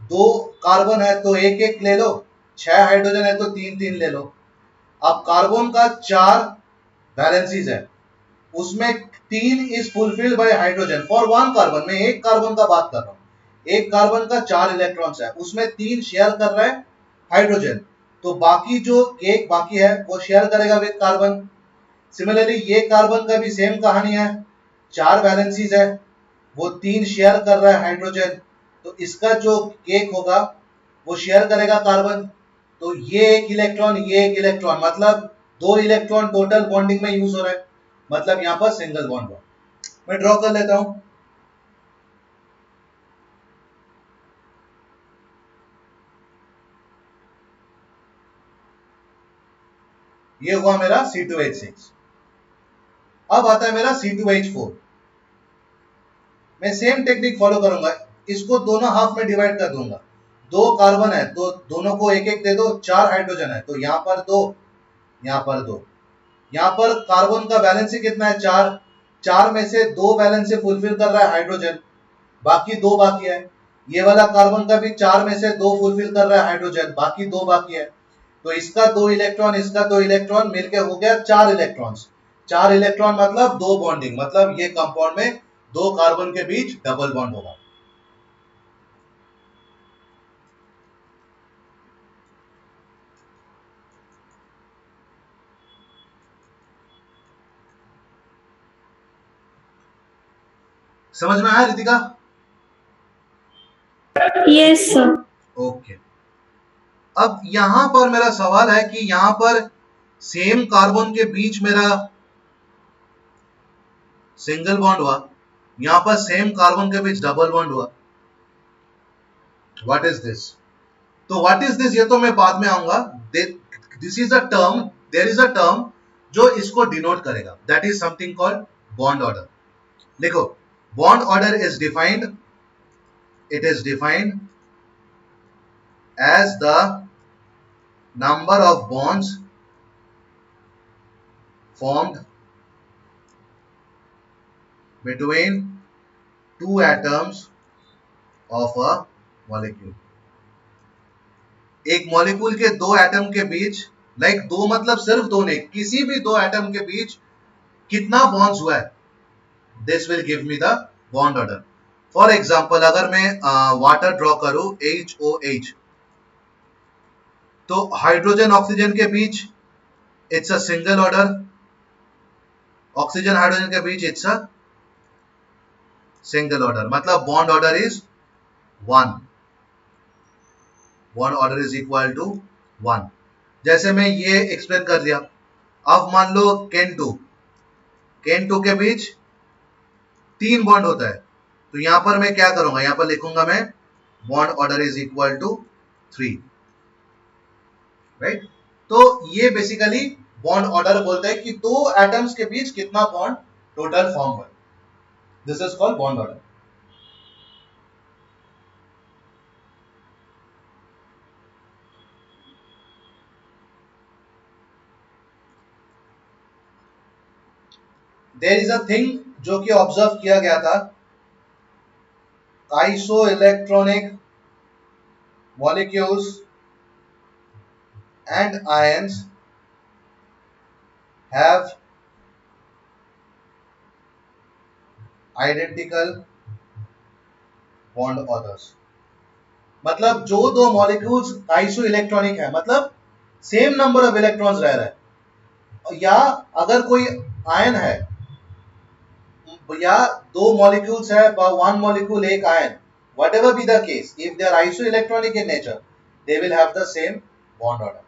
दो कार्बन है तो एक एक ले लो, 6 हाइड्रोजन है तो 3 3 ले लो। अब कार्बन का 4 वैलेंसीज है, उसमें 3 is fulfilled by hydrogen for 1 carbon. मैं एक कार्बन का बात कर रहा हूं, एक कार्बन का 4 इलेक्ट्रॉन्स है, उसमें 3 शेयर कर रहा है हाइड्रोजन, तो बाकी जो एक बाकी है वो शेयर करेगा विद कार्बन। सिमिलरली ये कार्बन का भी सेम कहानी है, 4 वैलेंसीज है, वो 3 शेयर कर रहा है हाइड्रोजन, तो इसका जो केक होगा वो शेयर करेगा कार्बन। तो ये एक इलेक्ट्रॉन, ये एक इलेक्ट्रॉन, मतलब 2 इलेक्ट्रॉन टोटल बॉन्डिंग में यूज हो रहा है, मतलब यहां पर सिंगल बॉन्ड हुआ। मैं ड्रॉ कर लेता हूं। ये हुआ मेरा C2H6। अब आता है मेरा C2H4। मैं सेम टेक्निक फॉलो करूंगा, इसको दोनों हाफ में डिवाइड कर दूंगा। 2 कार्बन है तो दोनों को एक एक दे दो, 4 हाइड्रोजन है तो यहां पर 2, यहां पर 2। यहां पर कार्बन का बैलेंस कितना है? 4। 4 में से 2 बैलेंस फुलफिल कर रहा है हाइड्रोजन, बाकी 2 बाकी है। ये वाला कार्बन का भी 4 में से 2 फुलफिल कर रहा है हाइड्रोजन, बाकी 2 बाकी है। तो इसका 2 इलेक्ट्रॉन, इसका 2 इलेक्ट्रॉन मिलके हो गया 4 इलेक्ट्रॉन्स। 4 इलेक्ट्रॉन मतलब 2 बॉन्डिंग, मतलब ये कंपाउंड में 2 कार्बन के बीच डबल बॉन्ड होगा। समझ में आया रितिका? Yes sir. ओके। अब यहां पर मेरा सवाल है कि यहां पर सेम कार्बन के बीच मेरा सिंगल बॉन्ड हुआ, यहां पर सेम कार्बन के बीच डबल बॉन्ड हुआ। What is this? तो व्हाट इज दिस ये तो मैं बाद में आऊंगा। This is a term, there is a term जो इसको डिनोट करेगा, that is something called bond order. देखो, bond order is defined, it is defined as the number of bonds formed between two atoms of a molecule। एक molecule के दो atom के बीच, like दो मतलब सिर्फ दो नहीं, किसी भी दो एटम के बीच कितना बॉन्ड्स हुआ है, this will give me the bond order. For example अगर मैं वाटर ड्रॉ करूं HOH, तो हाइड्रोजन ऑक्सीजन के बीच it's a single order, oxygen hydrogen के बीच इट्स अ सिंगल ऑर्डर, मतलब bond order is 1, bond order is equal to 1। जैसे मैं ये एक्सप्लेन कर दिया। अब मान लो केन टू के बीच 3 बॉन्ड होता है, तो यहां पर मैं क्या करूंगा, यहां पर लिखूंगा मैं bond order is equal to 3, right. तो ये बेसिकली बॉन्ड ऑर्डर बोलता है कि दो एटम्स के बीच कितना बॉन्ड टोटल फॉर्म हुआ, this is called bond order. There is a thing जो कि ऑब्जर्व किया गया था, isoelectronic molecules and ions have identical bond orders। मतलब जो दो मॉलिक्यूल्स आइसो इलेक्ट्रॉनिक है, मतलब सेम नंबर ऑफ इलेक्ट्रॉन्स रह रहा है, या अगर कोई आयन है, या दो मॉलिक्यूल्स है, वन मॉलिक्यूल एक ion, whatever be the case, if they are isoelectronic in nature, they will have the same bond order.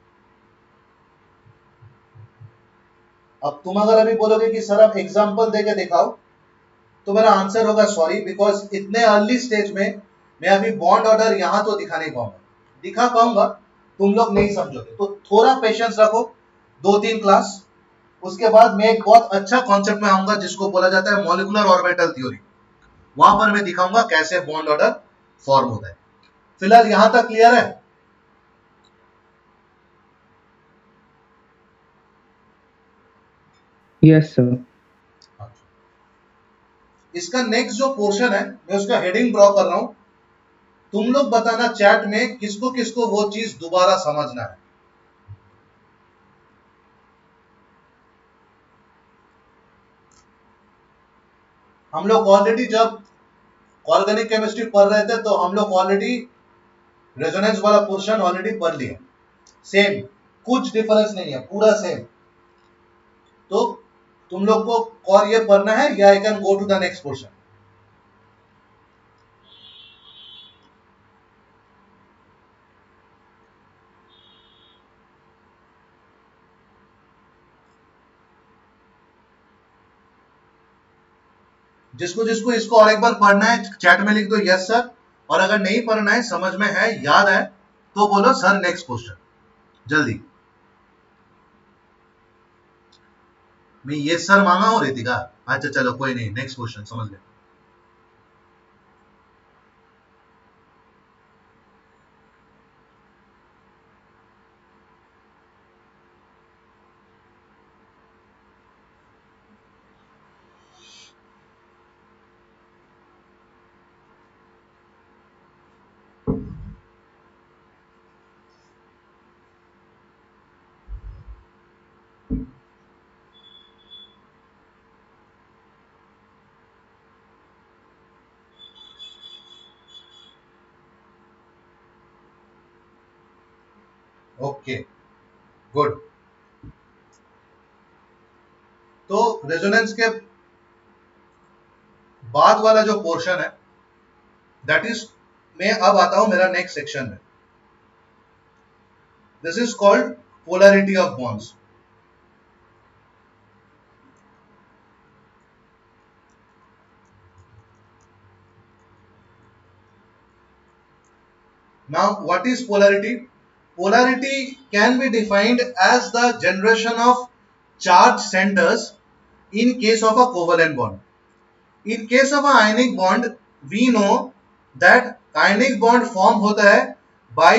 अब तुम अगर अभी बोलोगे कि सर आप एग्जांपल देके दिखाओ, तो मेरा आंसर होगा सॉरी, बिकॉज इतने अर्ली स्टेज में मैं अभी बॉन्ड ऑर्डर यहां तो दिखा नहीं पाऊंगा, दिखा पाऊंगा तुम लोग नहीं समझोगे, तो थोड़ा पेशेंस रखो, 2-3 क्लास, उसके बाद मैं एक बहुत अच्छा कॉन्सेप्ट में आऊंगा जिसको बोला जाता है मॉलिक्यूलर ऑर्बिटल थ्योरी। वहां पर मैं दिखाऊंगा कैसे बॉन्ड ऑर्डर फॉर्म होता है। फिलहाल यहां तक क्लियर है? Yes sir. इसका नेक्स्ट जो पोर्शन है, मैं उसका हेडिंग ड्रॉ कर रहा हूं, तुम लोग बताना चैट में किसको किसको वो चीज दोबारा समझना है। हम लोग ऑलरेडी जब ऑर्गेनिक केमिस्ट्री पढ़ रहे थे, तो हम लोग ऑलरेडी रेजोनेंस वाला पोर्शन ऑलरेडी पढ़ लिया, सेम, कुछ डिफरेंस नहीं है, पूरा सेम। तो तुम लोग को और ये पढ़ना है, या I can go to the next portion? जिसको जिसको इसको और एक बार पढ़ना है चैट में लिख दो यस सर, और अगर नहीं पढ़ना है, समझ में है, याद है, तो बोलो सर नेक्स्ट क्वेश्चन जल्दी। मैं ये सर मांगा हूं रितिका? अच्छा चलो कोई नहीं, नेक्स्ट क्वेश्चन समझ गए। Okay, good. तो रेजोनेंस के बाद वाला जो पोर्शन है, दैट इज, मैं अब आता हूं मेरा नेक्स्ट सेक्शन में। This is called polarity of bonds. Now, what is polarity? Polarity can be defined as the generation of charge centers in case of a covalent bond. In case of a ionic bond, we know that ionic bond form होता है by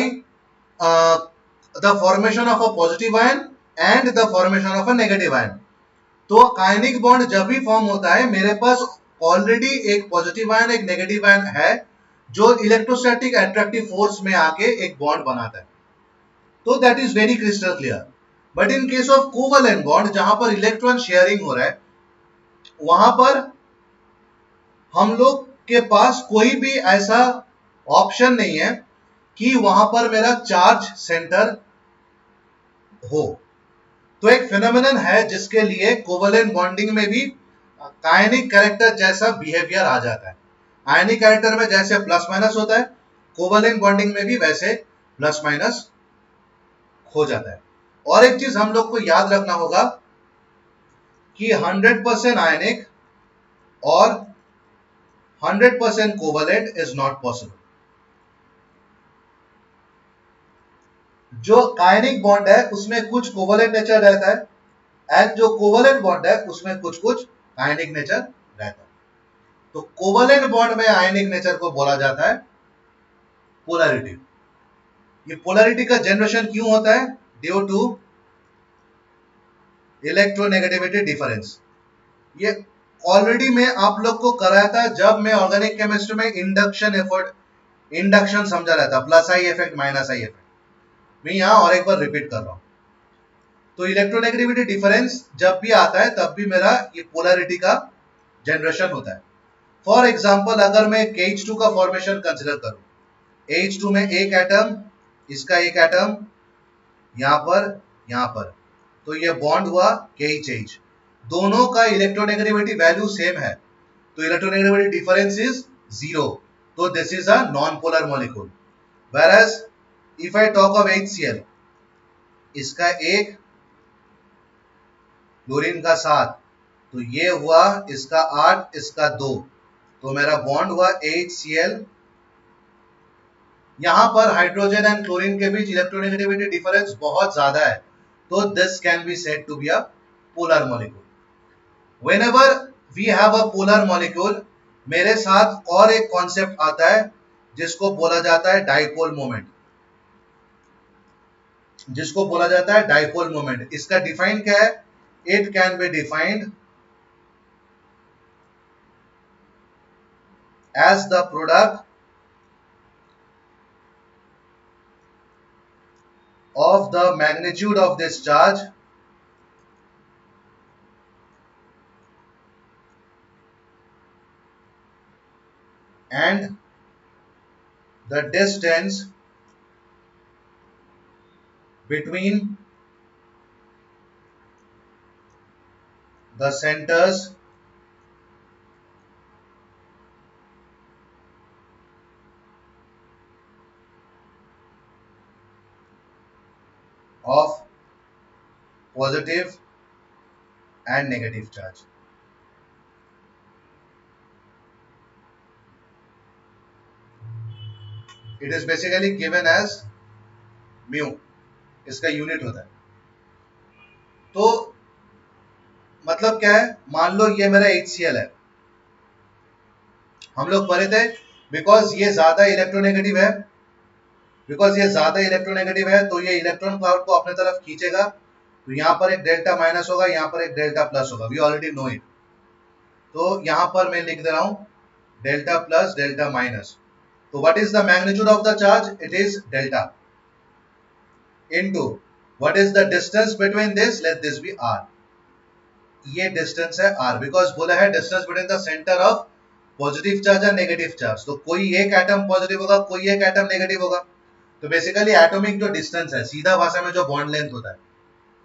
the formation of a positive ion and the formation of a negative ion. तो ionic bond जब भी form होता है, मेरे पास already एक positive ion एक नेगेटिव आयन है जो इलेक्ट्रोस्टैटिक एट्रैक्टिव फोर्स में आके एक बॉन्ड बनाता है। तो that is very crystal clear. But in case of covalent bond, जहां पर इलेक्ट्रॉन शेयरिंग हो रहा है, वहां पर हम लोग के पास कोई भी ऐसा ऑप्शन नहीं है कि वहां पर मेरा चार्ज सेंटर हो। तो एक फिनोमिनन है जिसके लिए कोवलेंट बॉन्डिंग में भी आयनिक कैरेक्टर जैसा बिहेवियर आ जाता है। आयनिक कैरेक्टर में जैसे प्लस माइनस होता है, कोवलेंट बॉन्डिंग में भी वैसे प्लस माइनस हो जाता है। और एक चीज हम लोग को याद रखना होगा कि 100% आयनिक और 100% कोवलेंट इज नॉट पॉसिबल। जो आयनिक बॉन्ड है उसमें कुछ कोवलेंट नेचर रहता है एंड जो कोवलेंट बॉन्ड है उसमें कुछ कुछ आयनिक नेचर रहता है। तो कोवलेंट बॉन्ड में आयनिक नेचर को बोला जाता है पोलैरिटी। ये पोलैरिटी का जनरेशन क्यों होता है? Due to electronegativity difference. ये ऑलरेडी मैं आप लोग को कराया था जब मैं ऑर्गेनिक केमिस्ट्री में इंडक्शन समझा रहा था, plus I effect minus I effect. मैं यहां और एक बार रिपीट कर रहा हूं। तो इलेक्ट्रोनेगेटिविटी डिफरेंस जब भी आता है तब भी मेरा ये पोलैरिटी का जनरेशन होता है। फॉर एग्जांपल, अगर मैं KH2 का फॉर्मेशन कंसिडर करूं, H2 में एक एटम, इसका एक एटम यहां पर, तो ये बॉन्ड हुआ KHH। दोनों का इलेक्ट्रोनेगेटिविटी वैल्यू सेम है, तो इलेक्ट्रोनेगेटिविटी डिफरेंस इज 0। तो this is a non polar molecule. whereas if I talk of HCl, इसका एक, क्लोरीन का 7, तो ये हुआ इसका 8, इसका 2, तो मेरा बॉन्ड हुआ HCl। यहां पर हाइड्रोजन एंड क्लोरीन के बीच इलेक्ट्रोनेगेटिविटी डिफरेंस बहुत ज्यादा है, तो this can be said to be a polar molecule. Whenever we have a polar molecule, मेरे साथ और एक कॉन्सेप्ट आता है जिसको बोला जाता है डाइपोल मोमेंट। इसका डिफाइन क्या है? It can be defined as the product of the magnitude of this charge and the distance between the centers of positive and negative charge. It is basically given as mu, इसका unit होता है। तो मतलब क्या है? मान लो ये मेरा HCl है, हम लोग पढ़े थे, बिकॉज ये ज्यादा इलेक्ट्रोनेगेटिव है, तो ये इलेक्ट्रॉन क्लाउड को अपने तरफ खींचेगा, तो यहां पर एक डेल्टा माइनस होगा, यहां पर एक डेल्टा प्लस होगा। We already know it. तो यहां पर मैं लिख दे रहा हूं डेल्टा प्लस डेल्टा माइनस। तो what is the magnitude of the charge? It is delta into what is the distance between this, let this be r। ये डिस्टेंस है r, बिकॉज बोला है distance between the centre of positive charge और negative charge. तो कोई एक atom positive होगा, कोई एक एटम नेगेटिव होगा। तो बेसिकली एटॉमिक जो डिस्टेंस है, सीधा भाषा में जो बॉन्ड लेंथ होता है,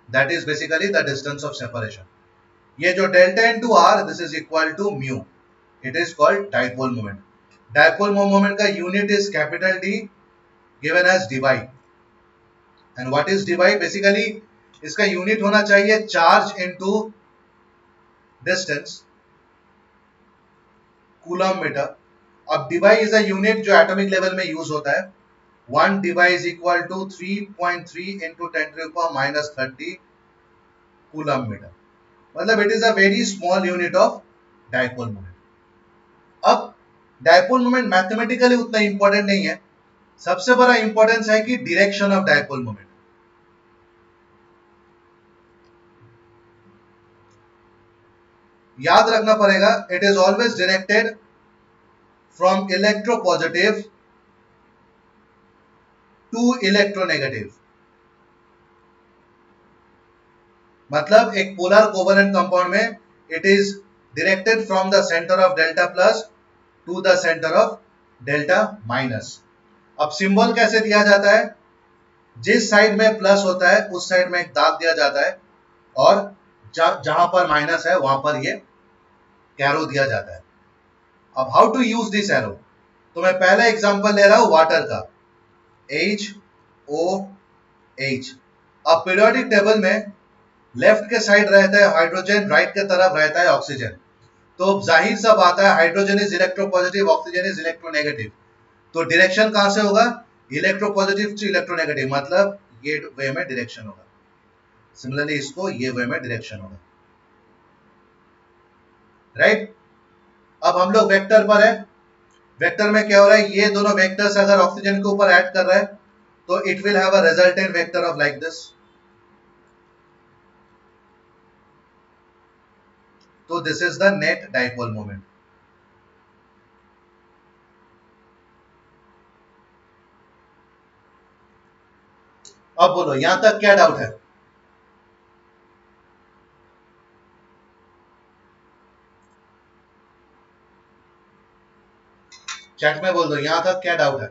that is basically the distance of separation. ये जो delta into R, this is equal to mu. It is called dipole moment. Dipole moment का unit is capital D, given as Debye. And what is Debye? Basically इसका unit होना चाहिए charge into distance, coulomb metre. अब Debye is a unit जो atomic level में use होता है. 1 Debye is equal to 3.3 into 10⁻³ coulomb metre. मतलब it is a very small unit of dipole moment. अब डाइपोल मोमेंट मैथमेटिकली उतना important नहीं है. सबसे बड़ा इंपॉर्टेंस है कि डायरेक्शन ऑफ डाइपोल मोमेंट. याद रखना पड़ेगा, it is always directed from electropositive to electronegative. मतलब एक पोलर कोवेलेंट कंपाउंड में it is directed from the centre of delta plus to the centre of delta minus. अब symbol कैसे दिया जाता है? जिस साइड में प्लस होता है उस साइड में एक दाग दिया जाता है, और जहां पर माइनस है वहां पर ये कैरो दिया जाता है. अब how to use this arrow? तो मैं पहला एग्जांपल ले रहा हूं वाटर का, HOH. अब पीरियोडिक टेबल में लेफ्ट के साइड रहता है हाइड्रोजन, राइट के तरफ रहता है ऑक्सीजन. तो जाहिर सा बात है hydrogen is electropositive, oxygen is electronegative. तो डायरेक्शन कहां से होगा? इलेक्ट्रोपॉजिटिव टू इलेक्ट्रोनेगेटिव, मतलब ये वे में डायरेक्शन होगा. सिमिलरली इसको ये वे में डायरेक्शन होगा. राइट. अब हम लोग वेक्टर पर है. वेक्टर में क्या हो रहा है? ये दोनों वेक्टर्स अगर ऑक्सीजन के ऊपर ऐड कर रहा है तो it will have a resultant vector of like this. तो this is the net dipole moment. अब बोलो यहां तक क्या डाउट है? चैट में बोल दो यहां तक क्या डाउट है.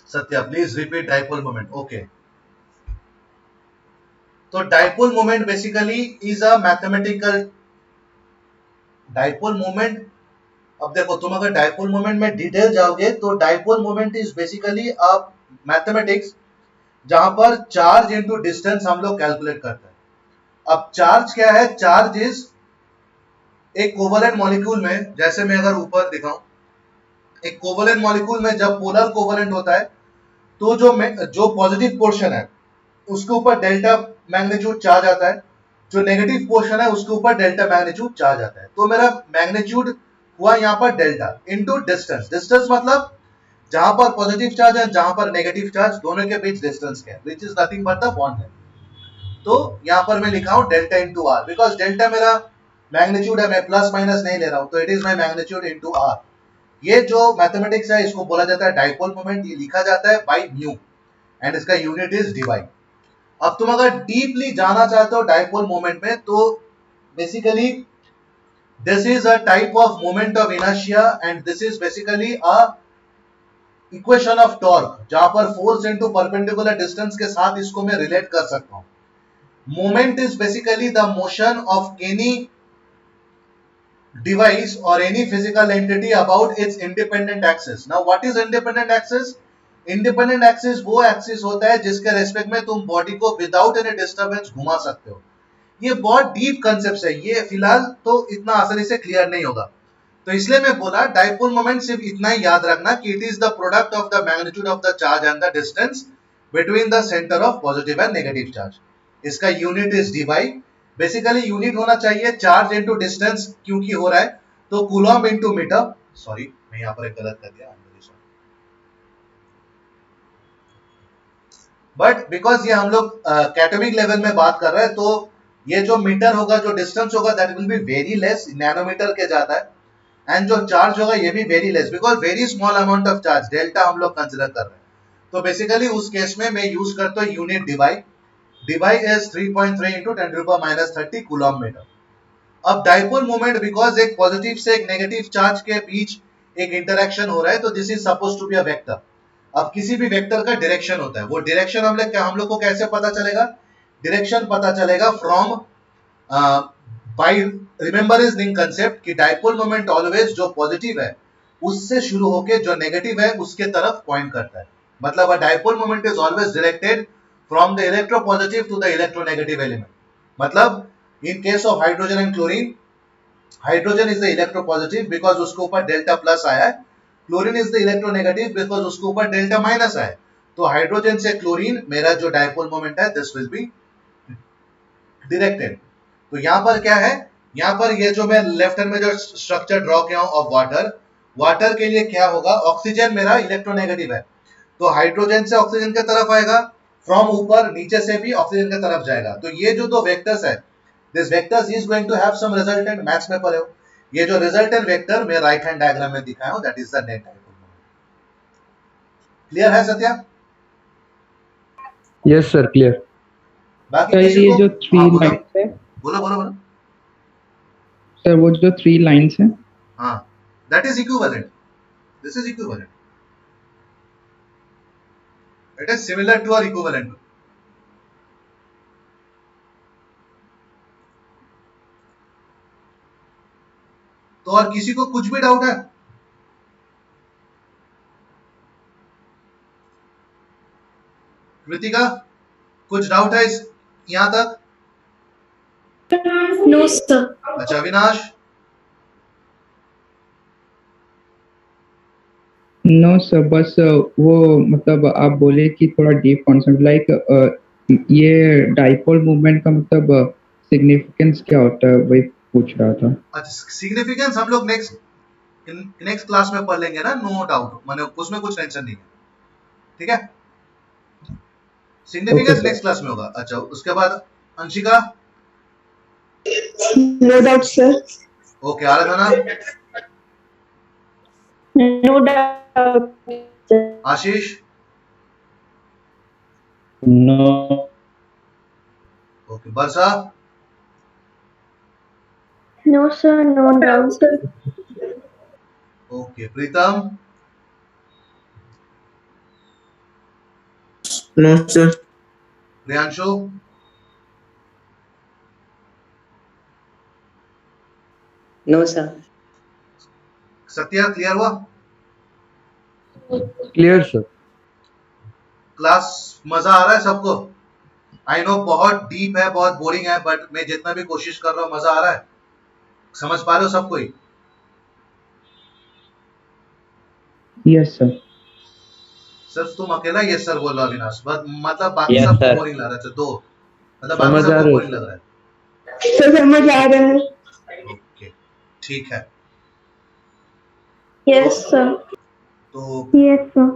Satya please repeat dipole moment. Okay. तो dipole moment basically is a mathematical dipole moment. अब देखो तुम अगर डाइपोल मोमेंट में डिटेल जाओगे तो dipole moment is basically a mathematics जहां पर चार्ज इनटू डिस्टेंस हम लोग कैलकुलेट करते हैं. अब चार्ज क्या है? चार्ज इज एक कोवेलेंट मॉलिक्यूल में, जैसे मैं अगर ऊपर दिखाऊं, एक कोवेलेंट मॉलिक्यूल में जब पोलर कोवेलेंट होता है तो जो पॉजिटिव पोर्शन है उसके ऊपर डेल्टा मैग्नीट्यूड चार्ज आता है, जो नेगेटिव पोर्शन है उसके ऊपर डेल्टा मैग्नीट्यूड चार्ज आता है. तो मेरा मैग्नीट्यूड हुआ यहाँ पर डेल्टा इनटू डिस्टेंस. डिस्टेंस मतलब जहां पर पॉजिटिव चार्ज है जहां पर नेगेटिव चार्ज, दोनों के बीच डिस्टेंस क्या है, which is nothing but the bond है. तो यहां पर मैं लिखा हूं delta into r, because delta मेरा मैग्नीट्यूड है, मैं प्लस माइनस नहीं ले रहा हूं, तो it is my magnitude into r. ये जो मैथमेटिक्स है इसको बोला जाता है डाइपोल मोमेंट. ये लिखा जाता है बाई म्यू एंड इसका यूनिट इज डीवाई. अब तुम अगर डीपली जाना चाहते हो डाइपोल मोमेंट में तो basically this is a type of moment of inertia and this is basically a equation of torque, जहां पर फोर्स इनटू परपेंडिकुलर डिस्टेंस के साथ इसको मैं रिलेट कर सकता हूं. Moment is basically the motion of any device or any physical entity about its independent axis. Now what is independent axis? Independent axis वो axis होता है जिसके रेस्पेक्ट में तुम बॉडी को विदाउट एनी डिस्टर्बेंस घुमा सकते हो. ये बहुत डीप कंसेप्ट है, ये फिलहाल तो इतना आसानी से क्लियर नहीं होगा. तो इसलिए मैं बोला डाइपोल मोमेंट सिर्फ इतना ही याद रखना कि it is the product of the magnitude of the charge and the distance between the centre of positive and negative charge. इसका unit is Debye. Basically unit होना चाहिए चार्ज इनटू डिस्टेंस, क्योंकि हो रहा है तो कूलम इनटू मीटर. सॉरी मैं यहां पर एक गलत कर दिया, बट बिकॉज ये हम लोग कैटोमिक लेवल में बात कर रहे हैं तो ये जो मीटर होगा, जो डिस्टेंस होगा, that will be very less, nanometer के जाता है. एंड जो चार्ज होगा ये भी very less, because very small amount of charge, delta हम लोग कंसिडर कर रहे हैं। तो बेसिकली उस केस में मैं यूज करता हूँ unit Debye. Debye is 3.3 into 10⁻³ coulomb metre. अब डाइपोल मोमेंट, बिकॉज एक पॉजिटिव से एक नेगेटिव चार्ज के बीच एक इंटरेक्शन हो रहा है, तो this is suppose to be a vector. अब किसी भी वेक्टर का डायरेक्शन होता है, वो डायरेक्शन हम लोग को कैसे पता चलेगा? डायरेक्शन पता चलेगा from by remember is link concept कि डाइपोल मोमेंट ऑलवेज जो पॉजिटिव है उससे शुरू होके जो नेगेटिव है उसके तरफ पॉइंट करता है। मतलब a dipole moment is always directed from the electropositive to the electronegative element. मतलब in case of hydrogen and chlorine, hydrogen is the electropositive because उसके ऊपर डेल्टा प्लस आया है, chlorine is the electronegative because उसके ऊपर delta minus आया है। तो हाइड्रोजन से क्लोरीन मेरा जो डाइपोल मोमेंट है दिस विल बी डायरेक्टेड। तो यहां पर क्या है, यहां पर ये जो मैं लेफ्ट हैंड में जो स्ट्रक्चर ड्रॉ किया हूं ऑफ वाटर, वाटर के लिए क्या होगा, ऑक्सीजन मेरा इलेक्ट्रोनेगेटिव है, तो हाइड्रोजन से ऑक्सीजन की तरफ आएगा, फ्रॉम ऊपर नीचे से भी ऑक्सीजन की तरफ जाएगा। तो ये जो दो वेक्टर्स है, this vectors is going to have some resultant, maths में पढ़े हो। ये जो रिजल्टेंट वेक्टर मैं राइट हैंड डायग्राम में दिखाया हूं, that is the net dipole moment. Clear है सत्या? Yes sir, clear. बाकी सर किसी ये को, जो थ्री हाँ बोलो लाइन्स है, बोलो बोलो बोलो। सर वो जो 3 लाइन्स है, हाँ, that is equivalent, this is equivalent, it is similar to और इक्विवेलेंट। तो और किसी को कुछ भी डाउट है? कृतिका, कुछ डाउट है इस यहां तक? No sir. अच्छा अविनाश? नो सर, बस वो मतलब आप बोले कि थोड़ा डीप कॉन्सेप्ट लाइक ये डाइपोल मूवमेंट का मतलब सिग्निफिकेंस क्या होता है, वही पूछ रहा था। अच्छा, सिग्निफिकेंस हम लोग नेक्स्ट क्लास में पढ़ लेंगे ना, नो डाउट, माने उसमें कुछ टेंशन नहीं है, ठीक है? Okay significance sir. Next class में होगा। अच्छा उसके बाद Anshika? No doubt sir. Okay Aradhana? No doubt. Ashish? No. Okay Varsha? No sir, no doubt. Okay Pritam? No sir. Priyanshu? No sir. Satya clear हुआ? Clear sir. क्लास मजा आ रहा है सबको? आई नो बहुत डीप है, बहुत बोरिंग है, बट मैं जितना भी कोशिश कर रहा हूँ मजा आ रहा है, समझ पा रहे हो सब कोई? Yes sir. सिर्फ तुम अकेला ये सर बोल रहा अविनाश, बस मतलब बाकी यस सबको सर। बोरिंग लग रहा है, दो मतलब बाकी समझ आ सबको रहे हो बोरिंग लग सर? रहा है। सर समझ आ रहा है। ओके ठीक है। Yes sir. तो यस सर।